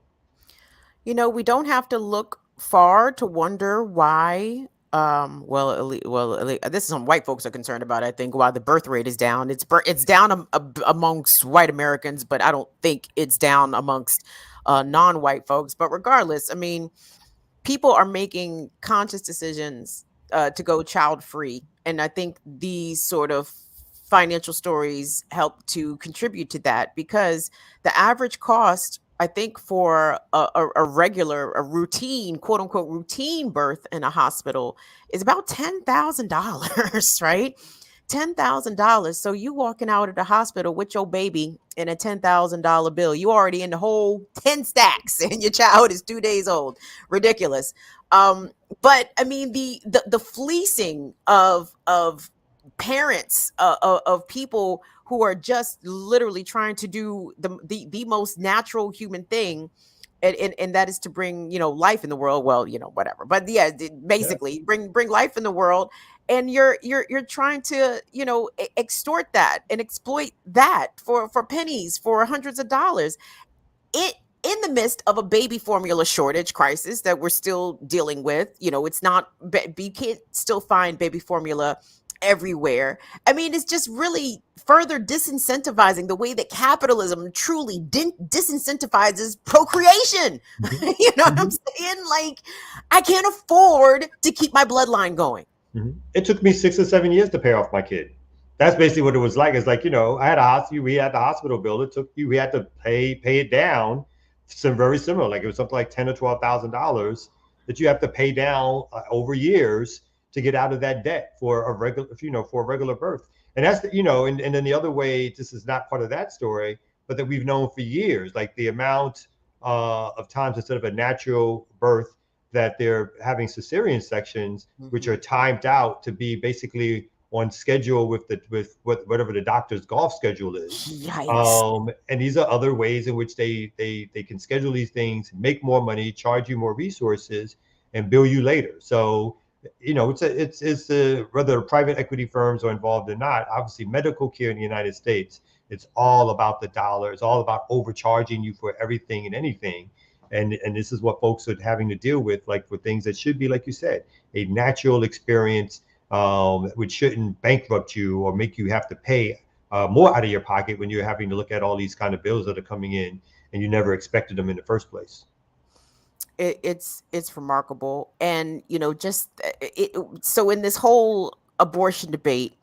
We don't have to look far to wonder why This is something white folks are concerned about. I think while the birth rate is down, it's down amongst white Americans, but I don't think it's down amongst non-white folks. But regardless, I mean, people are making conscious decisions to go child free, and I think these sort of financial stories help to contribute to that, because the average cost, I think, for a routine, quote unquote, routine birth in a hospital is about $10,000, right? $10,000. So you walking out of the hospital with your baby and a $10,000 bill, you already in the whole 10 stacks and your child is 2 days old. Ridiculous. But I mean, the fleecing of parents, of people who are just literally trying to do the most natural human thing, and that is to bring, life in the world. Well, whatever, but yeah, basically bring life in the world, and you're trying to extort that and exploit that for pennies, for hundreds of dollars, in the midst of a baby formula shortage crisis that we're still dealing with. It's not, you can't still find baby formula everywhere. I mean, it's just really further disincentivizing the way that capitalism truly disincentivizes procreation. You know what I'm saying? Like, I can't afford to keep my bloodline going. It took me 6 or 7 years to pay off my kid. That's basically what it was like. It's like, I had we had the hospital bill. We had to pay it down. Some very similar, like it was something like $10,000 or $12,000 that you have to pay down over years to get out of that debt for a regular birth. And that's and then the other way, this is not part of that story, but that we've known for years, like the amount of times instead of a natural birth that they're having cesarean sections, which are timed out to be basically on schedule with whatever the doctor's golf schedule is. And these are other ways in which they can schedule these things, make more money, charge you more resources, and bill you later. So it's whether private equity firms are involved or not. Obviously, medical care in the United States, it's all about the dollar. It's all about overcharging you for everything and anything. And this is what folks are having to deal with, like for things that should be, like you said, a natural experience, which shouldn't bankrupt you or make you have to pay more out of your pocket when you're having to look at all these kind of bills that are coming in and you never expected them in the first place. It's remarkable. And so in this whole abortion debate,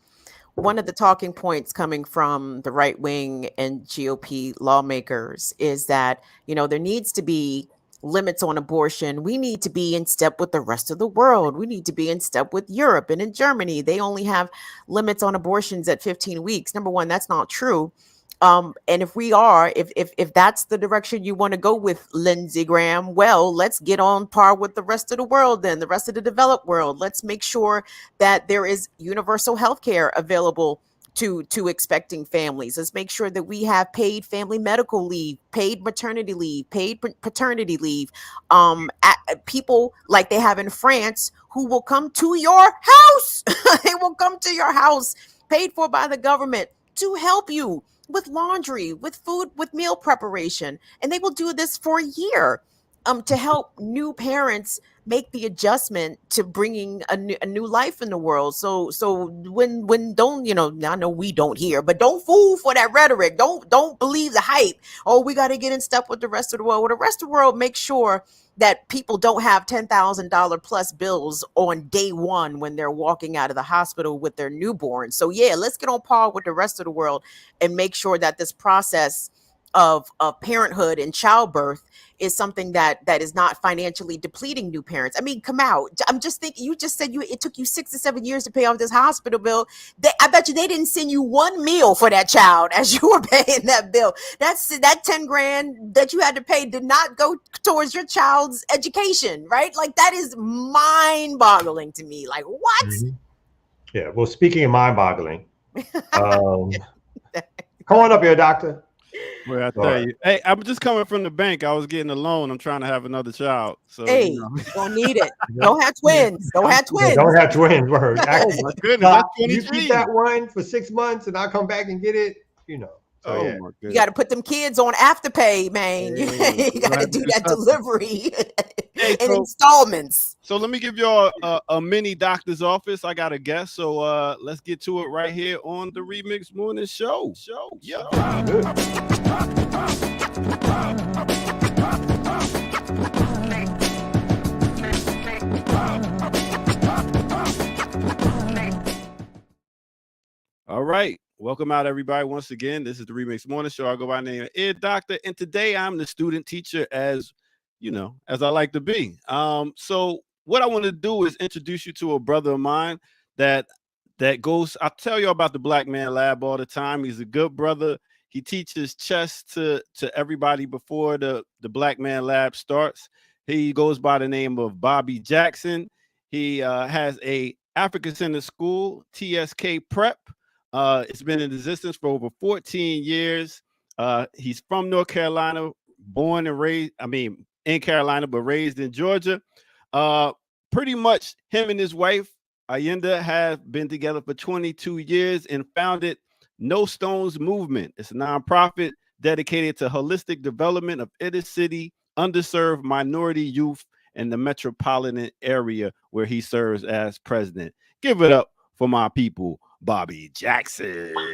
one of the talking points coming from the right wing and GOP lawmakers is that there needs to be limits on abortion. We need to be in step with the rest of the world. We need to be in step with Europe. And in Germany, they only have limits on abortions at 15 weeks. Number one, that's not true. And if that's the direction you want to go with, Lindsey Graham, well, let's get on par with the rest of the world, then the rest of the developed world. Let's make sure that there is universal health care available to expecting families. Let's make sure that we have paid family medical leave, paid maternity leave, paid paternity leave. People like they have in France who will come to your house. They will come to your house, paid for by the government, to help you with laundry, with food, with meal preparation. And they will do this for a year to help new parents make the adjustment to bringing a new life in the world. So when don't, I know we don't hear, but don't fool for that rhetoric. Don't believe the hype. Oh, we got to get in step with the rest of the world. Well, the rest of the world makes sure that people don't have $10,000 plus bills on day one when they're walking out of the hospital with their newborn. So yeah, let's get on par with the rest of the world and make sure that this process of parenthood and childbirth is something that is not financially depleting new parents. I mean, come out. I'm just thinking, you just said it took you 6 to 7 years to pay off this hospital bill. I bet you they didn't send you one meal for that child as you were paying that bill. That 10 grand that you had to pay did not go towards your child's education, right? Like, that is mind boggling to me. Like, what? Mm-hmm. Yeah. Well, speaking of mind boggling, come on up here, doctor. Well, I tell you, hey, I'm just coming from the bank. I was getting a loan. I'm trying to have another child. So hey, you don't need it. Don't have twins. Don't have twins. Don't have twins. Word. Oh my goodness, you keep that one for 6 months, and I'll come back and get it. So, oh yeah. my goodness. You got to put them kids on Afterpay, man. You got to do that delivery. Hey, in installments. So let me give y'all a mini doctor's office. I got a guest, so let's get to it right here on the Remix Morning Show. Yeah. All right. Welcome out, everybody. Once again, this is the Remix Morning Show. I go by the name of Ear Doctor, and today I'm the student teacher, as you know, as I like to be. So what I want to do is introduce you to a brother of mine that goes. I tell you about the Black Man Lab all the time. He's a good brother. He teaches chess to everybody before the Black Man Lab starts. He goes by the name of Bobby Jackson. He has a African Center School, TSK Prep. It's been in existence for over 14 years. He's from North Carolina, born and raised, in Carolina, but raised in Georgia. Pretty much him and his wife, Ayenda, have been together for 22 years and founded No Stones Movement. It's a nonprofit dedicated to holistic development of inner city, underserved minority youth in the metropolitan area where he serves as president. Give it up for my people, Bobby Jackson. I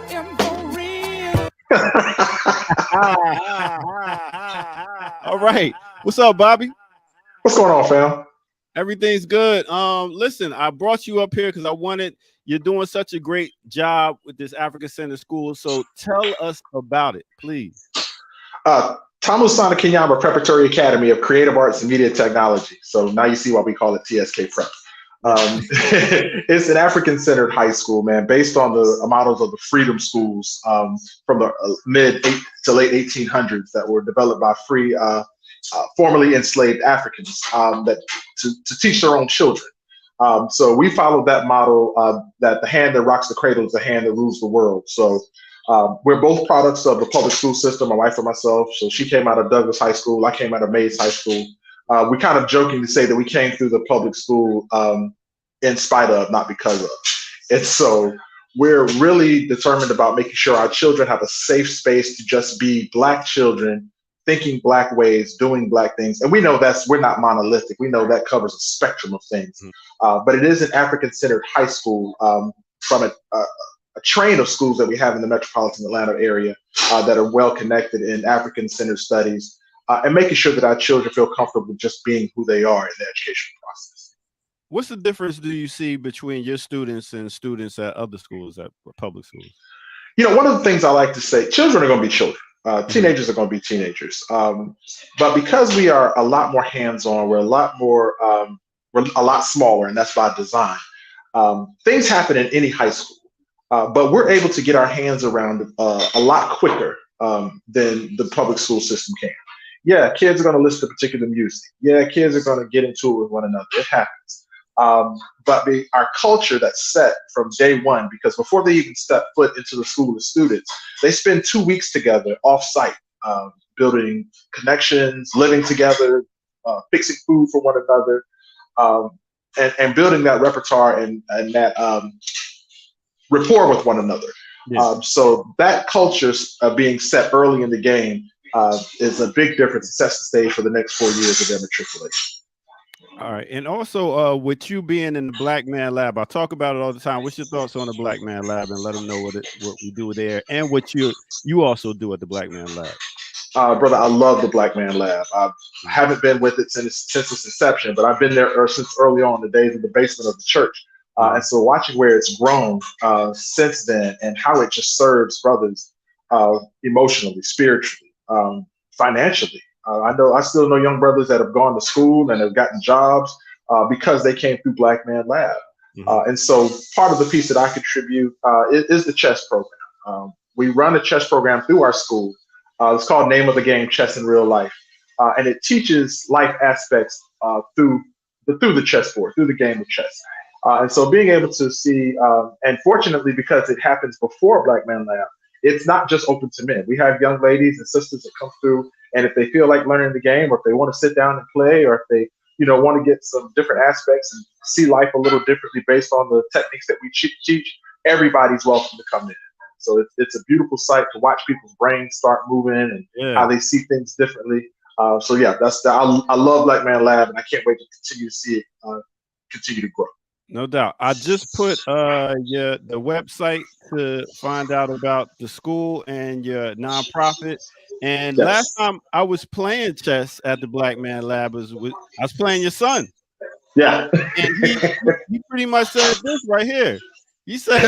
am for real. All right. What's up, Bobby? What's going on, fam? Everything's good. Listen, I brought you up here because you're doing such a great job with this African Center School. So tell us about it, please. Tamusana Kenyama Preparatory Academy of Creative Arts and Media Technology. So now you see why we call it TSK Prep. It's an African-centered high school, man, based on the models of the freedom schools from the mid to late 1800s that were developed by free, formerly enslaved Africans that to teach their own children. So we followed that model that the hand that rocks the cradle is the hand that rules the world. So we're both products of the public school system, my wife and myself. So she came out of Douglas High School. I came out of Mays High School. We kind of jokingly say that we came through the public school in spite of, not because of. And so we're really determined about making sure our children have a safe space to just be Black children, thinking Black ways, doing Black things. And we know we're not monolithic. We know that covers a spectrum of things. But it is an African-centered high school from a train of schools that we have in the metropolitan Atlanta area that are well connected in African-centered studies. And making sure that our children feel comfortable just being who they are in the education process. What's the difference do you see between your students and students at other schools, at public schools? You know, one of the things I like to say, children are going to be children. Teenagers are going to be teenagers. But because we are a lot more hands-on, we're a lot smaller, and that's by design. Things happen in any high school, but we're able to get our hands around a lot quicker than the public school system can. Yeah, kids are going to listen to particular music. Yeah, kids are going to get into it with one another. It happens. But our culture that's set from day one, because before they even step foot into the school of students, they spend 2 weeks together off-site, building connections, living together, fixing food for one another, and building that repertoire and that rapport with one another. Yeah. So that culture being set early in the game is a big difference. It sets the stage for the next 4 years of their matriculation. All right. And also with you being in the Black Man Lab, I talk about it all the time. What's your thoughts on the Black Man Lab, and let them know what we do there and what you also do at the Black Man Lab? Brother, I love the Black Man Lab. I haven't been with it since its inception, but I've been there since early on, the days of the basement of the church. And so watching where it's grown since then and how it just serves brothers emotionally, spiritually, financially. I still know young brothers that have gone to school and have gotten jobs because they came through Black Man Lab. And so part of the piece that I contribute is the chess program. We run a chess program through our school. It's called Name of the Game, Chess in Real Life. And it teaches life aspects through the chessboard, through the game of chess. And so being able to see, and fortunately, because it happens before Black Man Lab, it's not just open to men. We have young ladies and sisters that come through, and if they feel like learning the game, or if they want to sit down and play, or if they, want to get some different aspects and see life a little differently based on the techniques that we teach, everybody's welcome to come in. So it's a beautiful sight to watch people's brains start moving and how they see things differently. So yeah, I love Black Man Lab, and I can't wait to continue to see it continue to grow. No doubt. I just put the website to find out about the school and your nonprofit. And last time I was playing chess at the Black Man Lab I was playing your son. Yeah. And he pretty much said this right here. He said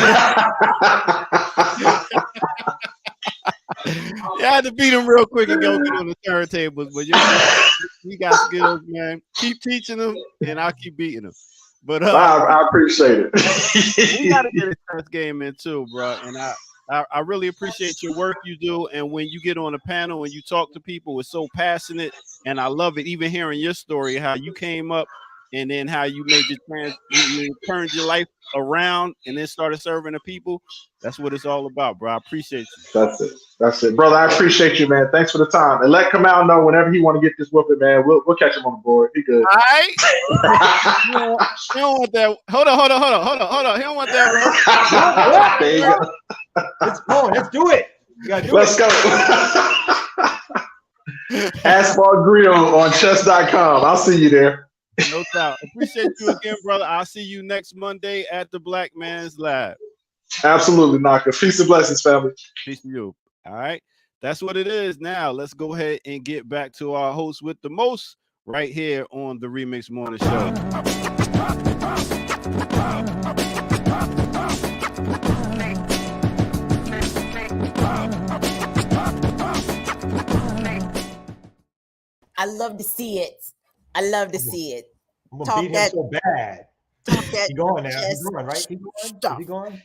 you had to beat him real quick and go get on the turntables, but he got skills, man. Keep teaching him, and I'll keep beating him. But I appreciate it. We gotta get a chess game in too, bro. And I really appreciate your work you do. And when you get on a panel and you talk to people, it's so passionate, and I love it. Even hearing your story, how you came up, and then how you made you turned your life around, and then started serving the people. That's what it's all about, bro. I appreciate you. That's it, brother. I appreciate you, man. Thanks for the time. And let Kamau know whenever he want to get this whooping, man. We'll catch him on the board. He good. All right. He don't want that. Hold on. He don't want that, bro. There you go. Let's go. Let's do it. Let's go. Asphalt Grill on chess.com. I'll see you there. No doubt. Appreciate you again, brother. I'll see you next Monday at the Black Man's Lab. Absolutely, Naka. Peace and blessings, family. Peace to you. All right. That's what it is. Now, let's go ahead and get back to our host with the most right here on the Remix Morning Show. I love to see it. I love to see it. I'm gonna beat him so bad. He's going now. He's going, right? He's going.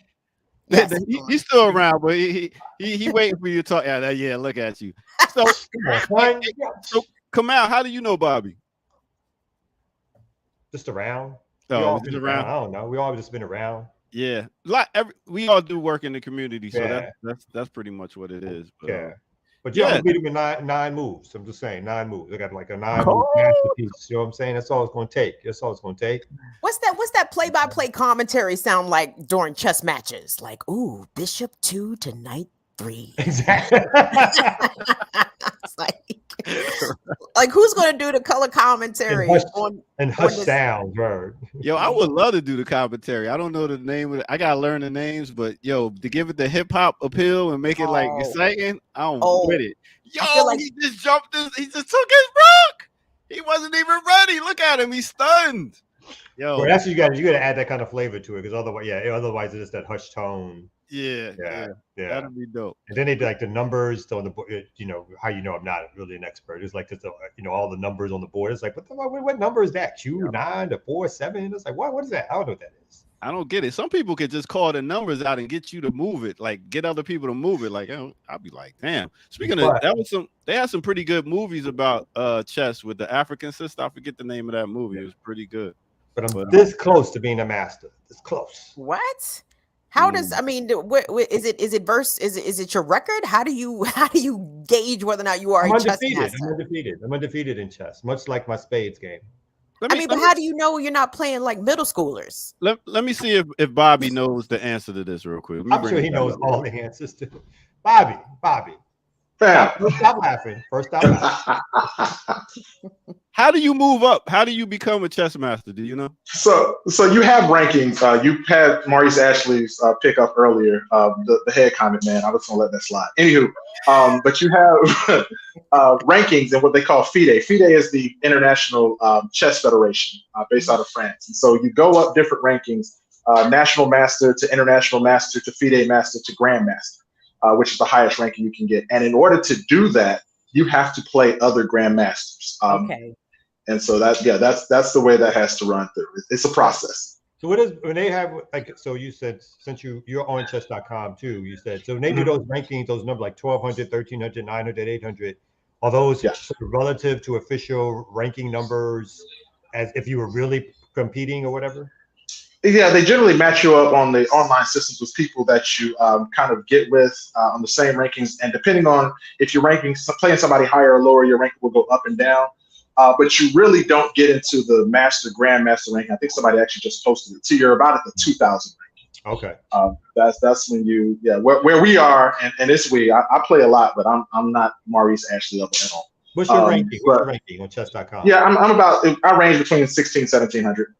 Yes. He's still around, but he waiting for you to talk. Yeah, look at you. So, Kamau, how do you know Bobby? Just around. Oh, just around. I don't know. We all just been around. Yeah, we all do work in the community, so that's pretty much what it is. But, But yeah, beat him in nine moves. I'm just saying 9 moves. I got like a 9-move masterpiece. You know what I'm saying? That's all it's going to take. That's all it's going to take. What's that play-by-play commentary sound like during chess matches? Like, ooh, Bishop 2 to Knight 3. Exactly. It's like who's going to do the color commentary and hush sounds, word. Yo, I would love to do the commentary. I don't know the name of it. I gotta learn the names, but yo, to give it the hip hop appeal and make it like exciting, I'm with it. Yo, he just jumped this. He just took his rook. He wasn't even ready. Look at him. He's stunned. Yo, well, that's what you got to add that kind of flavor to it, because otherwise it's just that hushed tone. Yeah. That'd be dope. And then they do like the numbers on the board. You know how I'm not really an expert. It's like just all the numbers on the board. It's like what number is that? Q9 to 4 7. It's like what is that? I don't know what that is. I don't get it. Some people could just call the numbers out and get you to move it, like get other people to move it. Like I'll be like, damn. Speaking of that, they had some pretty good movies about chess with the African sister. I forget the name of that movie. It was pretty good. But I'm this close to being a master. This close. What? How does is it your record? How do you gauge whether or not you are a chess master? I'm undefeated in chess, much like my spades game. But how do you know you're not playing like middle schoolers? Let me see if Bobby knows the answer to this real quick. I'm sure he knows all the answers to Bobby. First stop laughing. How do you move up? How do you become a chess master? Do you know? So you have rankings. You had Maurice Ashley's pick up earlier, the head comment, man. I was gonna let that slide. Anywho, but you have rankings and what they call FIDE. FIDE is the International Chess Federation based out of France. And so you go up different rankings, national master to international master to FIDE master to grandmaster. Which is the highest ranking you can get. And in order to do that, you have to play other grandmasters. Okay. And so that's the way that has to run through. It's a process. So what is when they have so you said since you're on chess.com too, you said so when they do those rankings, those numbers like 1200, 1300, 900, 800, are those sort of relative to official ranking numbers as if you were really competing or whatever? Yeah, they generally match you up on the online systems with people that you kind of get with on the same rankings. And depending on if you're playing somebody higher or lower, your ranking will go up and down. But you really don't get into the master, grandmaster ranking. I think somebody actually just posted it. So you're about at the 2000 ranking. Okay. That's when where we are, and it's I play a lot, but I'm not Maurice Ashley level at all. What's your ranking? What's your But ranking on chess.com? yeah, I range between 1700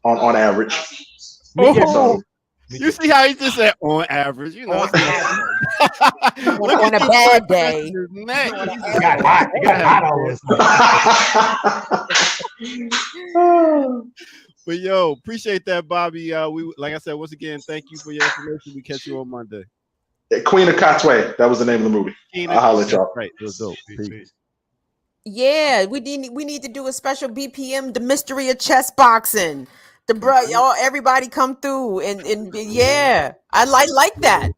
on average. Oh, you see how he just said on average, you know. On a bad day. He got hot. He got hot on this. But yo, appreciate that, Bobby. We like I said, once again, thank you for your information. We catch you on Monday. Queen of Katwe, that was the name of the movie. I'll holler at y'all. Right, it was dope. Peace. Yeah, we need to do a special BPM, the mystery of chess boxing. The y'all, everybody come through and yeah, I like that.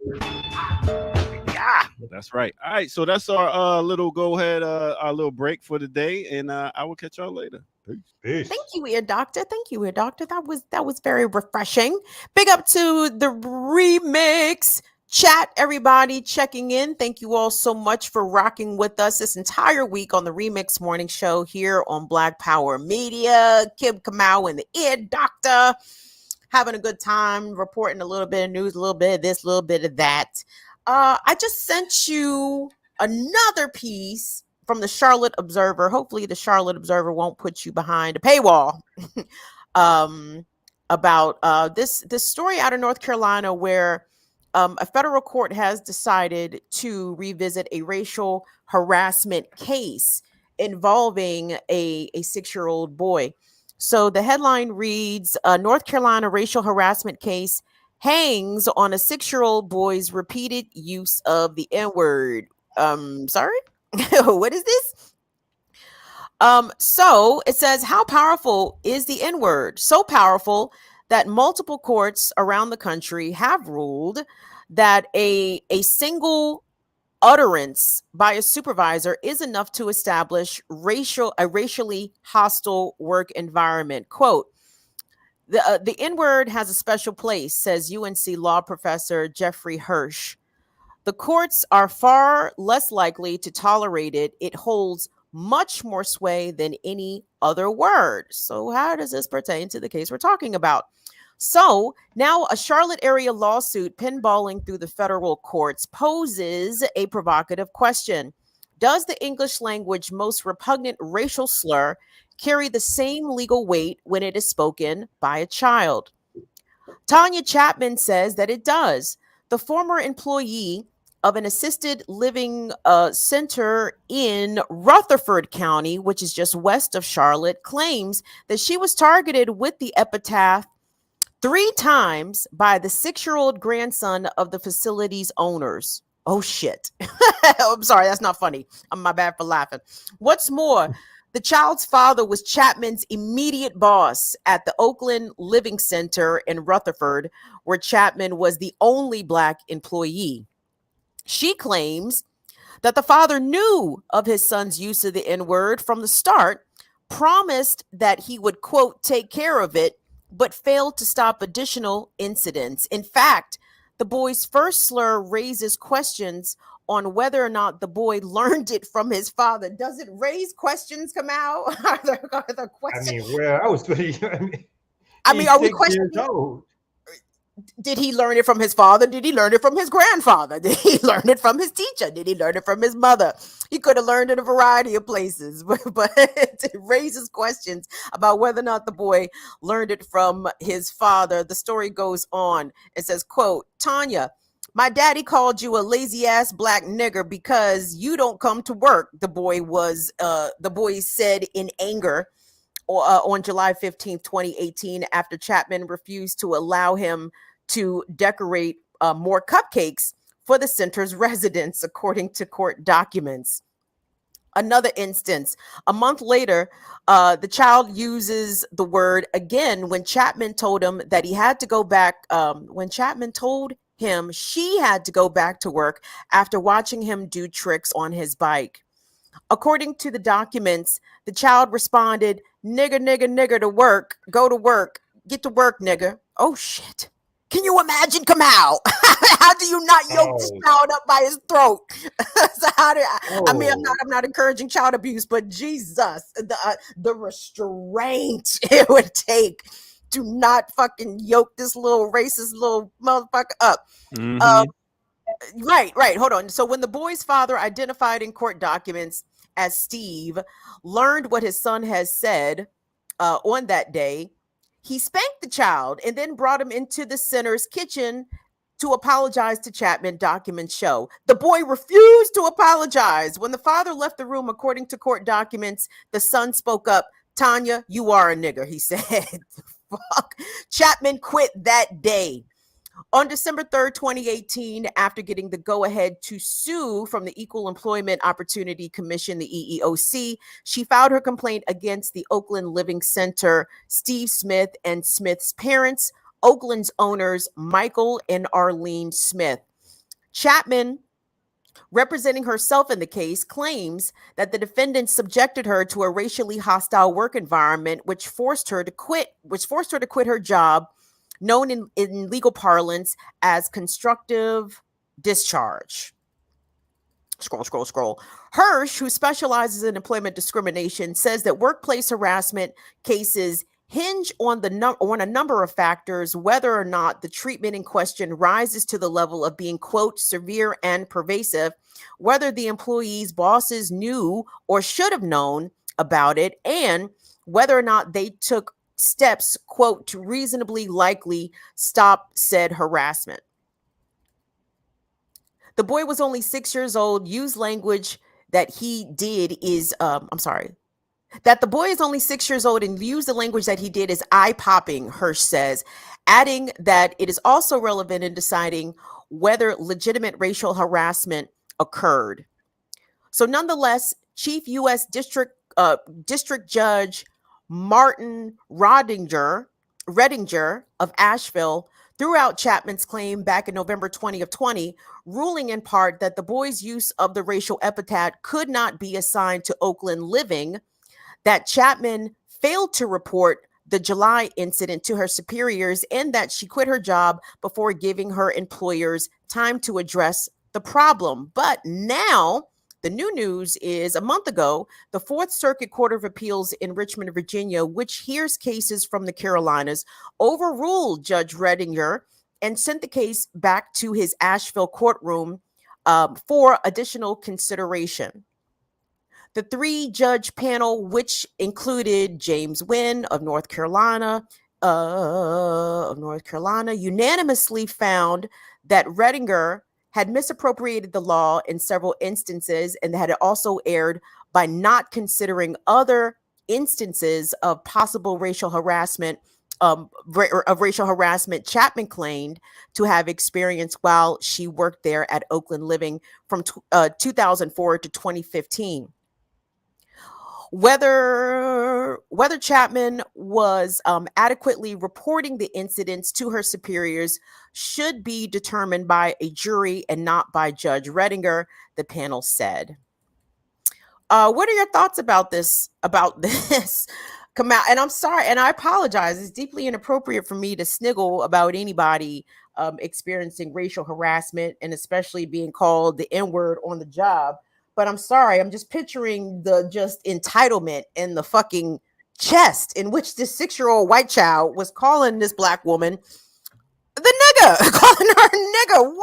Yeah, that's right. All right, so that's our little our little break for the day, and I will catch y'all later. Peace. Thank you, Ear Doctor. Thank you, Ear Doctor. That was very refreshing. Big up to the remix chat, everybody checking in. Thank you all so much for rocking with us this entire week on the Remix Morning Show here on Black Power Media. Kim Kamau and the Ear Doctor having a good time, reporting a little bit of news, a little bit of this, a little bit of that. I just sent you another piece from the Charlotte Observer. Hopefully the Charlotte Observer won't put you behind a paywall about this story out of North Carolina where a federal court has decided to revisit a racial harassment case involving a 6-year-old boy. So the headline reads, North Carolina racial harassment case hangs on a 6-year-old boy's repeated use of the N-word. Sorry? What is this? So it says, how powerful is the N-word? So powerful that multiple courts around the country have ruled that a single utterance by a supervisor is enough to establish a racially hostile work environment. Quote, the N-word has a special place, says UNC law professor Jeffrey Hirsch. The courts are far less likely to tolerate it. It holds much more sway than any other word. So how does this pertain to the case we're talking about? So now a Charlotte area lawsuit pinballing through the federal courts poses a provocative question. Does the English language most repugnant racial slur carry the same legal weight when it is spoken by a child? Tanya Chapman says that it does. The former employee of an assisted living center in Rutherford County, which is just west of Charlotte, claims that she was targeted with the epithet 3 times by the 6-year-old grandson of the facility's owners. Oh, shit. I'm sorry, that's not funny. My bad for laughing. What's more, the child's father was Chapman's immediate boss at the Oakland Living Center in Rutherford, where Chapman was the only Black employee. She claims that the father knew of his son's use of the N-word from the start, promised that he would, quote, take care of it, but failed to stop additional incidents. In fact, the boy's first slur raises questions on whether or not the boy learned it from his father. Does it raise questions, Kamau? Are there questions? I mean, where I was 20, I mean, are we questioning? Did he learn it from his father? Did he learn it from his grandfather? Did he learn it from his teacher? Did he learn it from his mother? He could have learned it a variety of places, but it raises questions about whether or not the boy learned it from his father. The story goes on. It says, quote, Tanya, my daddy called you a lazy ass Black nigger because you don't come to work. The boy said in anger on July 15th, 2018, after Chapman refused to allow him to decorate more cupcakes for the center's residents, according to court documents. Another instance, a month later, the child uses the word again when Chapman told him that he had to go back, when Chapman told him she had to go back to work after watching him do tricks on his bike. According to the documents, the child responded, nigger, nigger, nigger to work, go to work, get to work, nigger. Oh, shit. Can you imagine? Come out. How do you not yoke this child up by his throat? So I mean, I'm not encouraging child abuse, but Jesus, the restraint it would take to not fucking yoke this little racist little motherfucker up. Mm-hmm. Right. Hold on. So when the boy's father identified in court documents as Steve learned what his son has said on that day, he spanked the child and then brought him into the center's kitchen to apologize to Chapman, documents show. The boy refused to apologize. When the father left the room, according to court documents, the son spoke up. Tanya, you are a nigger, he said. Fuck. Chapman quit that day. On December 3rd, 2018, after getting the go-ahead to sue from the Equal Employment Opportunity Commission, the EEOC, she filed her complaint against the Oakland Living Center, Steve Smith, and Smith's parents, Oakland's owners, Michael and Arlene Smith. Chapman, representing herself in the case, claims that the defendants subjected her to a racially hostile work environment, which forced her to quit her job, known in legal parlance as constructive discharge. Scroll. Hirsch, who specializes in employment discrimination, says that workplace harassment cases hinge on a number of factors, whether or not the treatment in question rises to the level of being, quote, severe and pervasive, whether the employee's bosses knew or should have known about it, and whether or not they took steps, quote, to reasonably likely stop said harassment. The boy was only 6 years old. Used language that he did is, that the boy is only 6 years old and used the language that he did is eye-popping, Hirsch says, adding that it is also relevant in deciding whether legitimate racial harassment occurred. So nonetheless, Chief U.S. District Judge Martin Redinger of Asheville threw out Chapman's claim back in November 2020, ruling in part that the boy's use of the racial epithet could not be assigned to Oakland Living, that Chapman failed to report the July incident to her superiors, and that she quit her job before giving her employers time to address the problem. But now the new news is a month ago, the Fourth Circuit Court of Appeals in Richmond, Virginia, which hears cases from the Carolinas, overruled Judge Redinger and sent the case back to his Asheville courtroom for additional consideration. The three-judge panel, which included James Wynn of North Carolina, unanimously found that Redinger had misappropriated the law in several instances and had also erred by not considering other instances of possible racial harassment, Chapman claimed to have experienced while she worked there at Oakland Living from 2004 to 2015. Whether Chapman was adequately reporting the incidents to her superiors should be determined by a jury and not by Judge Redinger, the panel said. What are your thoughts about this? Come out, and I'm sorry, and I apologize. It's deeply inappropriate for me to sniggle about anybody experiencing racial harassment, and especially being called the N-word on the job. But I'm sorry, I'm just picturing the just entitlement in the fucking chest in which this 6-year-old white child was calling this black woman the nigger, calling her nigger.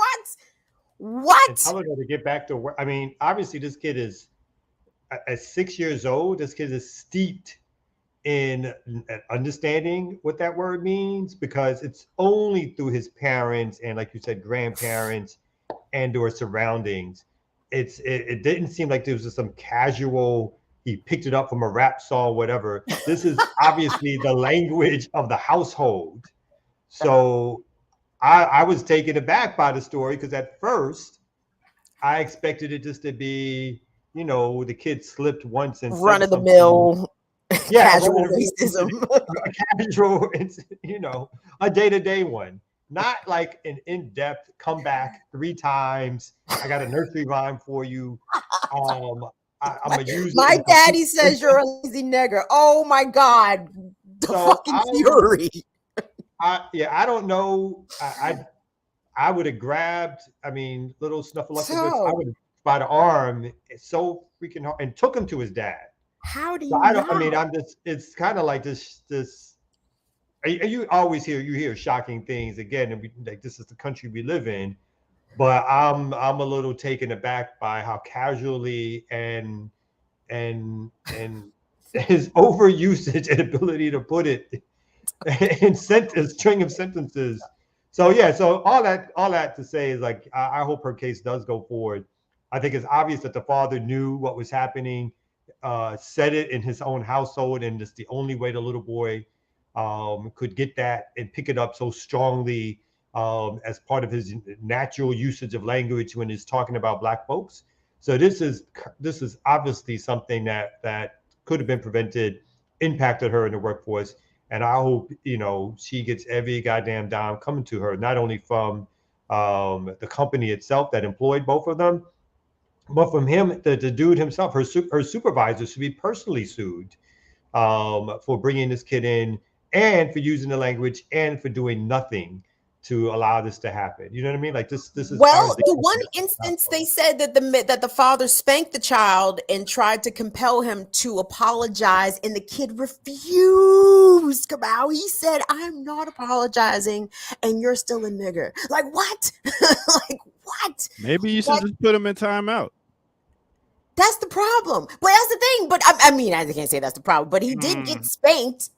What? And telling her to get back to work. I mean, obviously, this kid is at 6 years old. This kid is steeped in understanding what that word means, because it's only through his parents and, like you said, grandparents and/or surroundings. It didn't seem like there was just some casual, he picked it up from a rap song, whatever. This is obviously the language of the household. So I was taken aback by the story, because at first I expected it just to be, the kid slipped once and run of the mill, casual racism, casual, a day-to-day one. Not like an in-depth comeback 3 times. I got a nursery rhyme for you. I'm gonna use my daddy says you're a lazy nigger. Oh my God, the fucking fury. I don't know. I would have grabbed. Little Snuffleupagus. I would have by the arm. It's so freaking hard, and took him to his dad. How do you? I'm just. It's kind of like this. You always hear shocking things again, and this is the country we live in. But I'm a little taken aback by how casually and and his overusage and ability to put it in string of sentences. So yeah, so all that to say is like I hope her case does go forward. I think it's obvious that the father knew what was happening, said it in his own household, and it's the only way the little boy could get that and pick it up so strongly as part of his natural usage of language when he's talking about Black folks. So this is obviously something that could have been prevented, impacted her in the workforce. And I hope, she gets every goddamn dime coming to her, not only from the company itself that employed both of them, but from him, the dude himself. Her supervisor should be personally sued for bringing this kid in and for using the language and for doing nothing to allow this to happen. You know what I mean? Like this is well, the one instance they said that the father spanked the child and tried to compel him to apologize, and the kid refused. Kamau, he said, "I'm not apologizing, and you're still a nigger." Like what? Like what? Maybe you should just put him in timeout. That's the problem. But that's the thing. But I mean, I can't say that's the problem. But he did get spanked.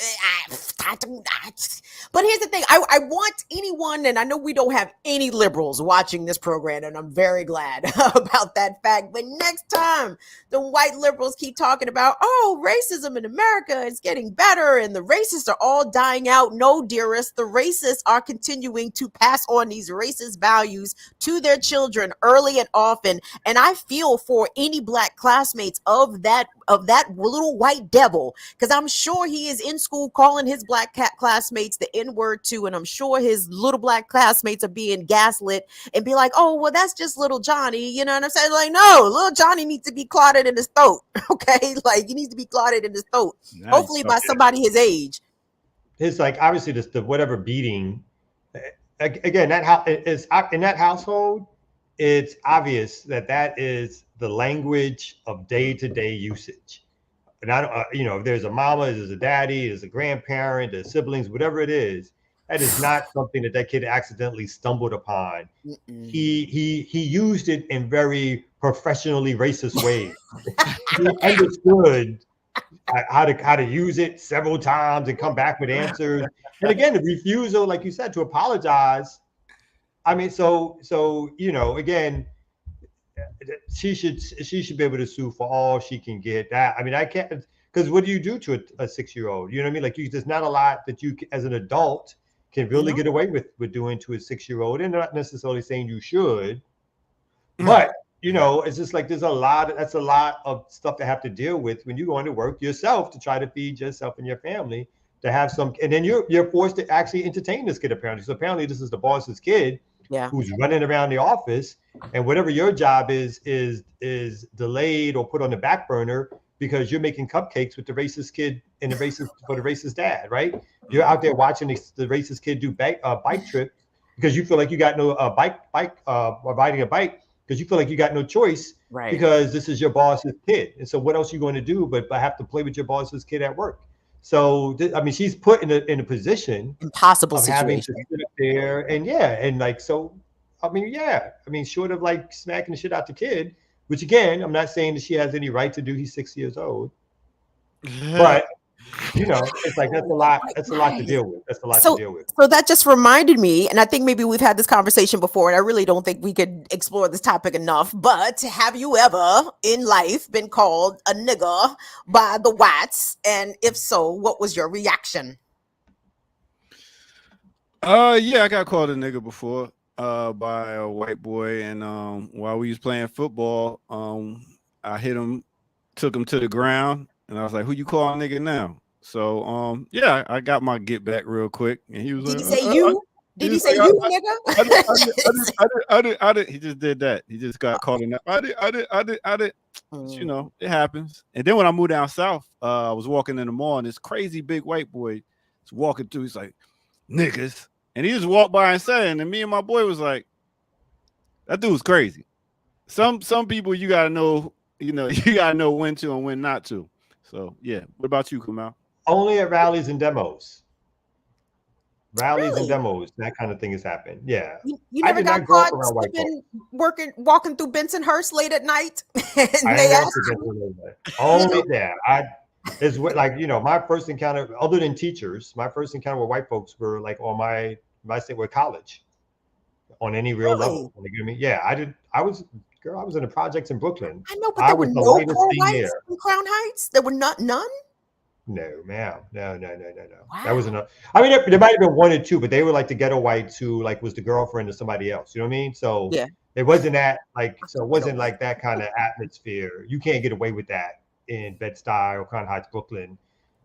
But here's the thing. I want anyone, and I know we don't have any liberals watching this program, and I'm very glad about that fact. But next time the white liberals keep talking about, oh, racism in America is getting better and the racists are all dying out. No, dearest, the racists are continuing to pass on these racist values to their children early and often. And I feel for any Black classmates of that little white devil, because I'm sure he is in school calling his Black classmates the N-word too, and I'm sure his little Black classmates are being gaslit and be like, oh, well, that's just little Johnny, you know what I'm saying? Like, no, little Johnny needs to be clotted in his throat. Okay, like he needs to be clotted in his throat, hopefully by somebody his age. It's like obviously the whatever beating, again, that is in that household, it's obvious that is the language of day-to-day usage. And if there's a mama, there's a daddy, there's a grandparent, there's siblings, whatever it is, that is not something that kid accidentally stumbled upon. He used it in very professionally racist ways. He understood how to use it several times and come back with answers. And again, the refusal, like you said, to apologize. I mean, so again, she should be able to sue for all she can get. That, I mean, I can't, because what do you do to a 6-year-old? You know what I mean? Like there's not a lot that you as an adult can really get away with doing to a 6-year-old. And not necessarily saying you should, but it's just like that's a lot of stuff to have to deal with when you go into work yourself to try to feed yourself and your family, to have some, and then you're forced to actually entertain this kid apparently. So apparently this is the boss's kid. Yeah. Who's running around the office, and whatever your job is delayed or put on the back burner because you're making cupcakes with the racist kid and the racist dad, right? You're out there watching the racist kid do bike trip because you feel like you got no riding a bike because you feel like you got no choice, right? Because this is your boss's kid, and so what else are you going to do but have to play with your boss's kid at work? So I mean, she's put in a position, impossible situation, having to sit up there and like so. I mean, short of like smacking the shit out the kid, which again, I'm not saying that she has any right to do. He's 6 years old, but it's like that's a lot. That's a lot to deal with. That's a lot to deal with. So that just reminded me, and I think maybe we've had this conversation before, and I really don't think we could explore this topic enough. But have you ever in life been called a nigger by the whites? And if so, what was your reaction? Yeah, I got called a nigger before by a white boy, and while we was playing football, I hit him, took him to the ground, and I was like, "Who you calling nigga now?" So yeah, I got my get back real quick, and he was like, "Did he say you? Did he say you, nigga?" I did. He just did that. He just got called in that. I did. It happens. And then when I moved down south, I was walking in the mall, and this crazy big white boy was walking through. He's like, "Niggas." And he just walked by and said, and me and my boy was like, that dude's crazy. Some people you gotta know, you gotta know when to and when not to. So yeah. What about you, Kamau? Only at rallies and demos. rallies Really? and demos, that kind of thing has happened. Yeah. You I never did got not grow up caught around white folks. walking through Bensonhurst late at night? And I they ain't asked walked you, through that. Only that. It's like, my first encounter, other than teachers, my first encounter with white folks were like on my state with college, on any real really? level. Like, yeah, I was in the projects in Brooklyn. I know, but I there were was the no lightest poor thing whites there. in Crown Heights. There were none. No, ma'am. No. Wow. That was enough. I mean, there might have been one or two, but they were like the ghetto whites who like was the girlfriend of somebody else. You know what I mean? So Yeah. it wasn't that so it wasn't like that kind of atmosphere. You can't get away with that in Bed-Stuy or Crown Heights, Brooklyn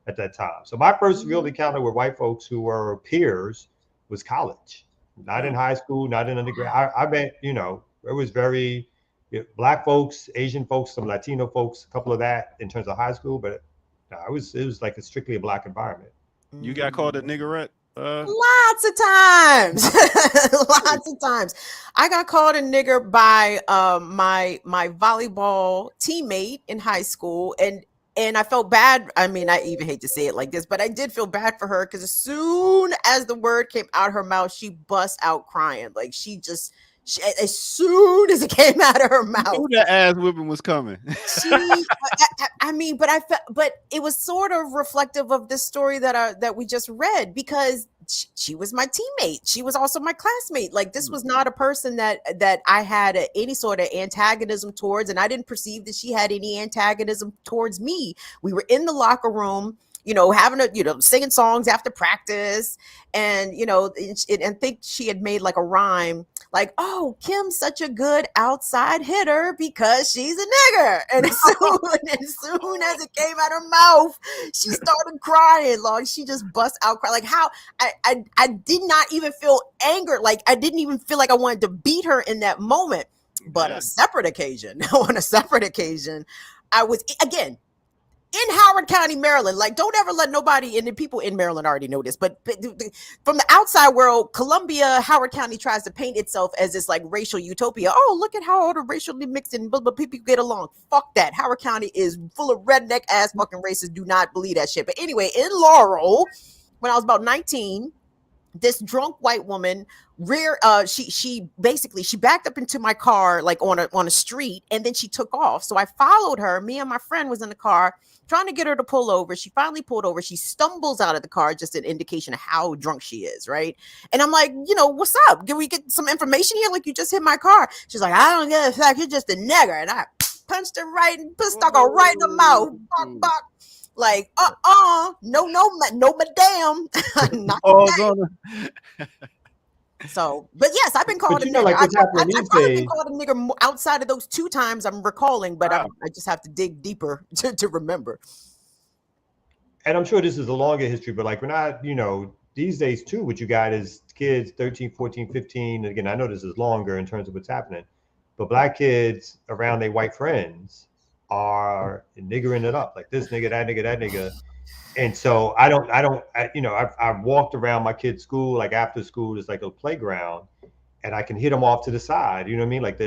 at that time. So my first real encounter with white folks who were peers was college, not in high school, not in undergrad. I met, it was very Black folks, Asian folks, some Latino folks, a couple of that in terms of high school, but it was like strictly a Black environment. You got called a niggerette? Lots of times. Lots of times. I got called a nigger by my volleyball teammate in high school, and I felt bad. I mean, I even hate to say it like this, but I did feel bad for her because as soon as the word came out of her mouth, she bust out crying. Like as soon as it came out of her mouth, Who that ass whipping was coming? I mean, but it was sort of reflective of this story that we just read, because she was my teammate. She was also my classmate. Like, this was not a person that I had any sort of antagonism towards, and I didn't perceive that she had any antagonism towards me. We were in the locker room, having singing songs after practice, and and think she had made like a rhyme, like, "Oh, Kim's such a good outside hitter because she's a nigger." And as soon as it came out of her mouth, she started crying. Like, she just bust out crying. Like, how I did not even feel anger. Like, I didn't even feel like I wanted to beat her in that moment. But on a separate occasion, I was, again, in Howard County, Maryland. Like, don't ever let nobody, and the people in Maryland already know this, but from the outside world, Columbia, Howard County tries to paint itself as this like racial utopia. Oh, look at how all the racially mixed and but people get along. Fuck that. Howard County is full of redneck ass fucking racists. Do not believe that shit. But anyway, in Laurel, when I was about 19, this drunk white woman she backed up into my car like on a street, and then she took off. So I followed her. Me and my friend was in the car trying to get her to pull over. She finally pulled over. She stumbles out of the car, just an indication of how drunk she is, right? And I'm like, what's up? Can we get some information here? Like, you just hit my car. She's like, I don't give a fuck. You're just a nigger. And I punched her stuck her right in the mouth. Fuck. Like, no, madam. So, but yes, I've been called a nigger. Like I've probably been called a nigger outside of those 2 times I'm recalling, but I just have to dig deeper to remember. And I'm sure this is a longer history, but like, these days too, what you got is kids 13, 14, 15. Again, I know this is longer in terms of what's happening, but Black kids around their white friends are niggering it up, like this nigga, that nigga, that nigga. And so I've walked around my kid's school, like after school, there's like a playground, and I can hit them off to the side, you know what I mean? Like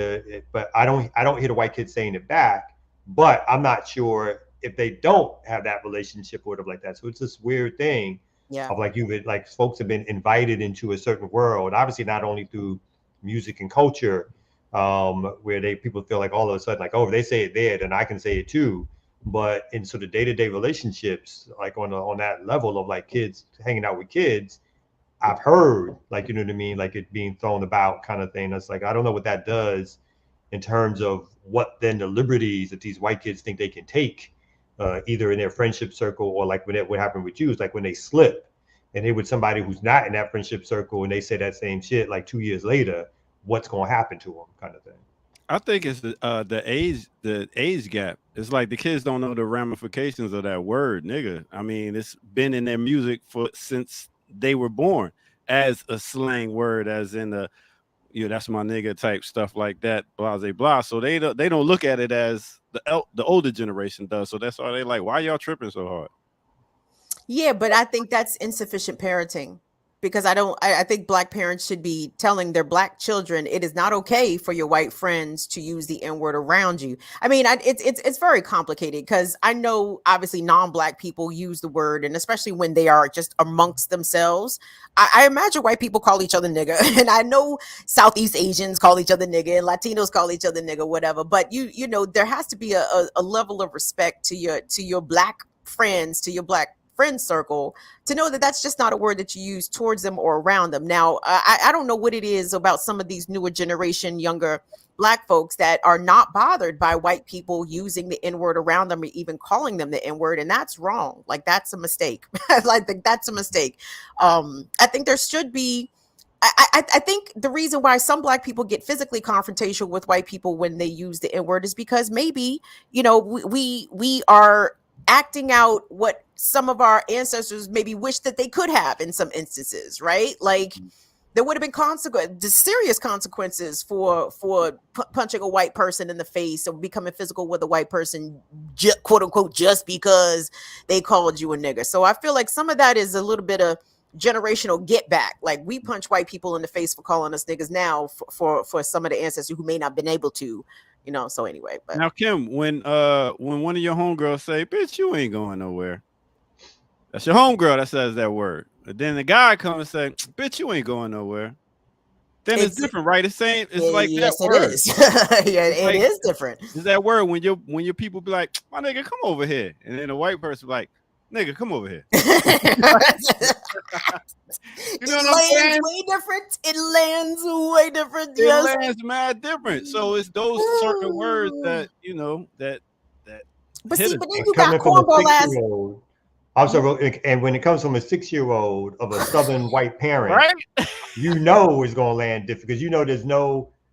but I don't hear the white kids saying it back, but I'm not sure if they don't have that relationship with them like that. So it's this weird thing of like folks have been invited into a certain world, obviously not only through music and culture, where people feel like all of a sudden, like, oh, if they say it there, then I can say it too. But in sort of day-to-day relationships, like on that level of like kids hanging out with kids, I've heard, like, you know what I mean, like it being thrown about kind of thing. That's like, I don't know what that does in terms of what then the liberties that these white kids think they can take, either in their friendship circle or like what happened with you is like when they slip and they with somebody who's not in that friendship circle and they say that same shit like 2 years later, what's going to happen to them, kind of thing. I think it's the age gap. It's like the kids don't know the ramifications of that word, nigga. I mean, it's been in their music since they were born as a slang word, as in that's my nigga type stuff like that, blah, blah, blah. So they don't look at it as the older generation does. So that's why they like, why y'all tripping so hard? Yeah, but I think that's insufficient parenting. because I think black parents should be telling their black children it is not okay for your white friends to use the N-word around you. I mean, it's very complicated because I know obviously non-black people use the word, and especially when they are just amongst themselves. I imagine white people call each other nigga, and I know Southeast Asians call each other nigga, and Latinos call each other nigga, whatever. But you know, there has to be a level of respect to your black friends, to your black friend circle, to know that that's just not a word that you use towards them or around them. Now, I don't know what it is about some of these newer generation, younger black folks that are not bothered by white people using the N-word around them or even calling them the N-word, and that's wrong. Like, that's a mistake. Like, that's a mistake. I think there should be. I think the reason why some black people get physically confrontational with white people when they use the N-word is because maybe, you know, we are acting out what some of our ancestors maybe wish that they could have in some instances, right? Like, there would have been serious consequences for punching a white person in the face or becoming physical with a white person, quote unquote, just because they called you a nigger. So I feel like some of that is a little bit of generational get back. Like, we punch white people in the face for calling us niggas now for some of the ancestors who may not have been able to. You know, so anyway. But now, Kim, when one of your homegirls say, "Bitch, you ain't going nowhere," that's your homegirl that says that word. But then the guy comes and say, "Bitch, you ain't going nowhere." Then it's different, right? It's saying it's like yes, that word. It is. Yeah, it is different. It's that word when your people be like, "My nigga, come over here," and then a white person be like, "Nigga, come over here." You know what I'm saying? Way different. It lands way different. It lands mad different. So it's those certain words that, you know, that. But see, but then you got cornball ass. I'm sorry, and when it comes from a 6-year-old of a Southern white parent, right? You know it's gonna land different because you know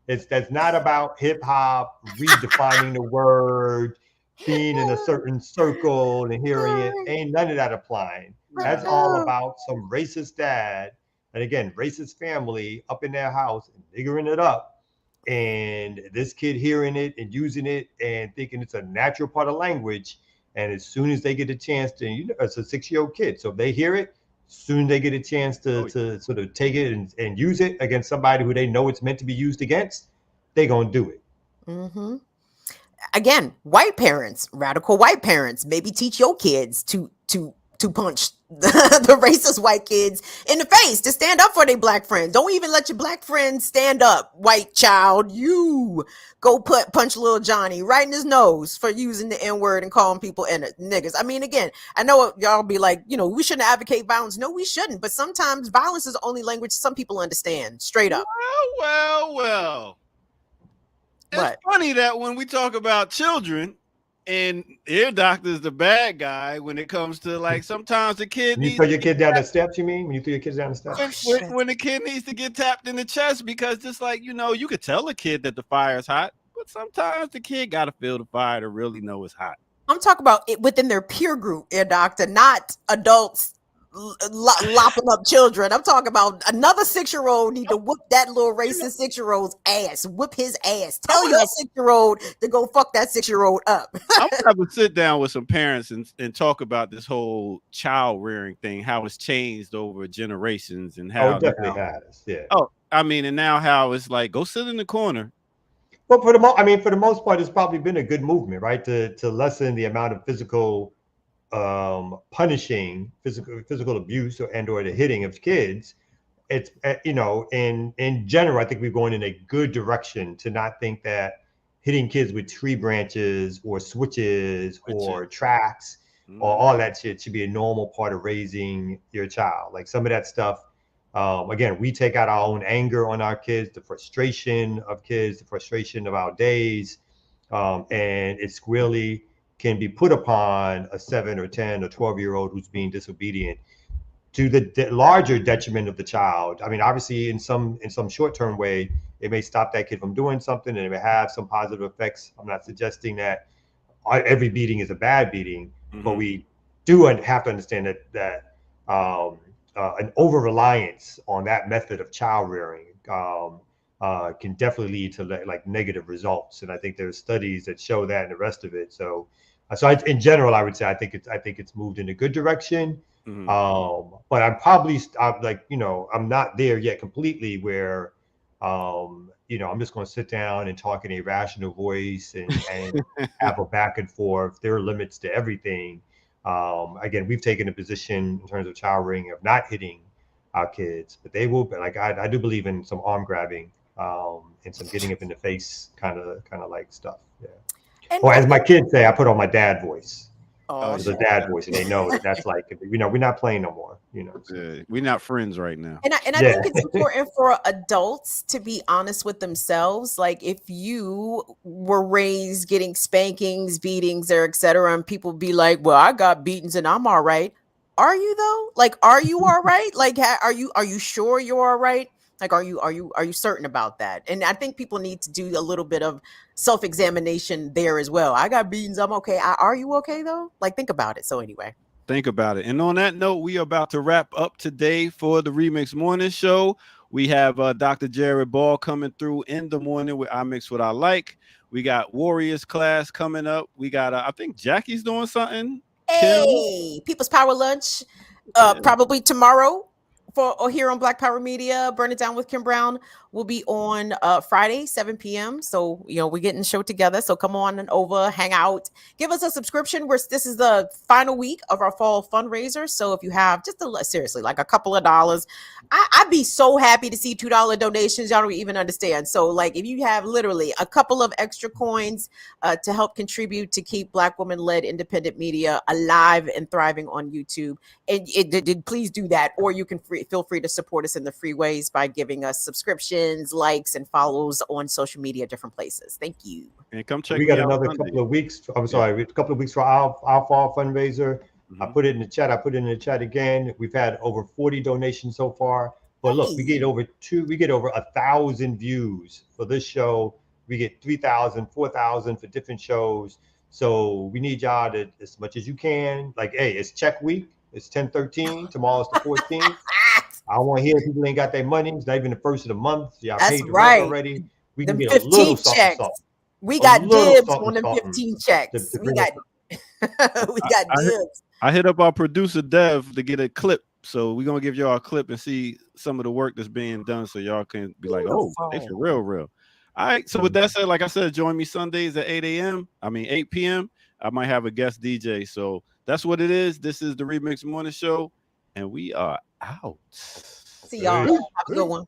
that's not about hip hop redefining the word, being in a certain circle and hearing it. Ain't none of that applying. That's all about some racist dad, and again, racist family up in their house and figuring it up. And this kid hearing it and using it and thinking it's a natural part of language. And as soon as they get a chance to, you know, it's a 6-year-old kid. So if they hear it, soon they get a chance to sort of take it and use it against somebody who they know it's meant to be used against, they're going to do it. Mm-hmm. Again, white parents, radical white parents, maybe teach your kids to punch the racist white kids in the face, to stand up for their black friends. Don't even let your black friends stand up, white child. You go punch little Johnny right in his nose for using the N-word and calling people niggas. I mean, again, I know y'all be like, you know, we shouldn't advocate violence. No, we shouldn't. But sometimes violence is the only language some people understand, straight up. Well. It's funny that when we talk about children, and Ear Doctor's the bad guy when it comes to, like, sometimes the kid when you throw your kid down the steps, you mean? When you throw your kids down the steps? When the kid needs to get tapped in the chest, because just like, you know, you could tell a kid that the fire is hot, but sometimes the kid got to feel the fire to really know it's hot. I'm talking about it within their peer group, Ear Doctor, not adults lopping up children. I'm talking about another 6-year-old need to whoop that little racist 6-year-old's ass, whip his ass. Tell your 6-year-old to go fuck that 6-year-old up. I'm gonna have to sit down with some parents and talk about this whole child rearing thing, how it's changed over generations, and how it definitely has. Yeah. Oh, I mean, and now how it's like, go sit in the corner. Well, for the most part, it's probably been a good movement, right? To lessen the amount of physical punishing physical abuse or the hitting of kids. It's you know, in general, I think we're going in a good direction to not think that hitting kids with tree branches or switches or tracks or all that shit should be a normal part of raising your child. Like, some of that stuff, again, we take out our own anger on our kids, the frustration of kids, the frustration of our days, and it squarely can be put upon a 7 or 10 or 12-year-old who's being disobedient, to the larger detriment of the child. I mean, obviously, in some short-term way, it may stop that kid from doing something, and it may have some positive effects. I'm not suggesting that every beating is a bad beating, but we do have to understand that an over-reliance on that method of child rearing can definitely lead to like negative results. And I think there's studies that show that and the rest of it. So in general, I would say I think it's moved in a good direction. But I'm like, you know, I'm not there yet completely where, you know, I'm just going to sit down and talk in a rational voice and have a back and forth. There are limits to everything. Again, we've taken a position in terms of child rearing of not hitting our kids, but they will. But like I do believe in some arm grabbing and some getting up in the face kind of like stuff. Yeah. Or as my kids say, I put on my dad voice. It's a dad voice, and they know that's like, you know, we're not playing no more. You know, so. We're not friends right now. And I think it's important for adults to be honest with themselves. Like if you were raised getting spankings, beatings, or etc., and people be like, "Well, I got beatings and I'm all right." Are you though? Like, are you all right? Like, are you sure you're all right? Like, are you certain about that? And I think people need to do a little bit of self-examination there as well. I got beatings, I'm okay. Are you okay though? Like, think about it. So anyway. Think about it. And on that note, we are about to wrap up today for the Remix Morning Show. We have Dr. Jared Ball coming through in the morning with I Mix What I Like. We got Warriors class coming up. We got, I think Jackie's doing something. Hey, Kim. People's Power Lunch, probably tomorrow or here on Black Power Media. Burn It Down with Kim Brown will be on Friday, 7 p.m. So, you know, we're getting the show together. So come on and over, hang out, give us a subscription. This is the final week of our fall fundraiser. So if you have just seriously, like a couple of dollars, I'd be so happy to see $2 donations. Y'all don't even understand. So like if you have literally a couple of extra coins to help contribute to keep Black woman-led independent media alive and thriving on YouTube, and please do that. Or you can feel free to support us in the free ways by giving us subscriptions, likes, and follows on social media, different places. Thank you. And come check. We got another couple of weeks. I'm sorry, a couple of weeks for our fall fundraiser. I put it in the chat. I put it in the chat again. We've had over 40 donations so far. But look, we get over 1,000 views for this show. We get 3,000, 4,000 for different shows. So we need y'all to, as much as you can. Like, hey, it's check week. It's 10/13. Tomorrow's the 14th. I don't want to hear people ain't got their money. It's not even the first of the month. Y'all paid the rent already. We can get a little something. We got dibs on them 15 checks. We got dibs. I hit up our producer Dev to get a clip. So we're gonna give y'all a clip and see some of the work that's being done, so y'all can be like, oh, they for real. All right. So with that said, like I said, join me Sundays at 8 p.m. I might have a guest DJ. So that's what it is. This is the Remix Morning Show, and we are out. See y'all. Have a good one.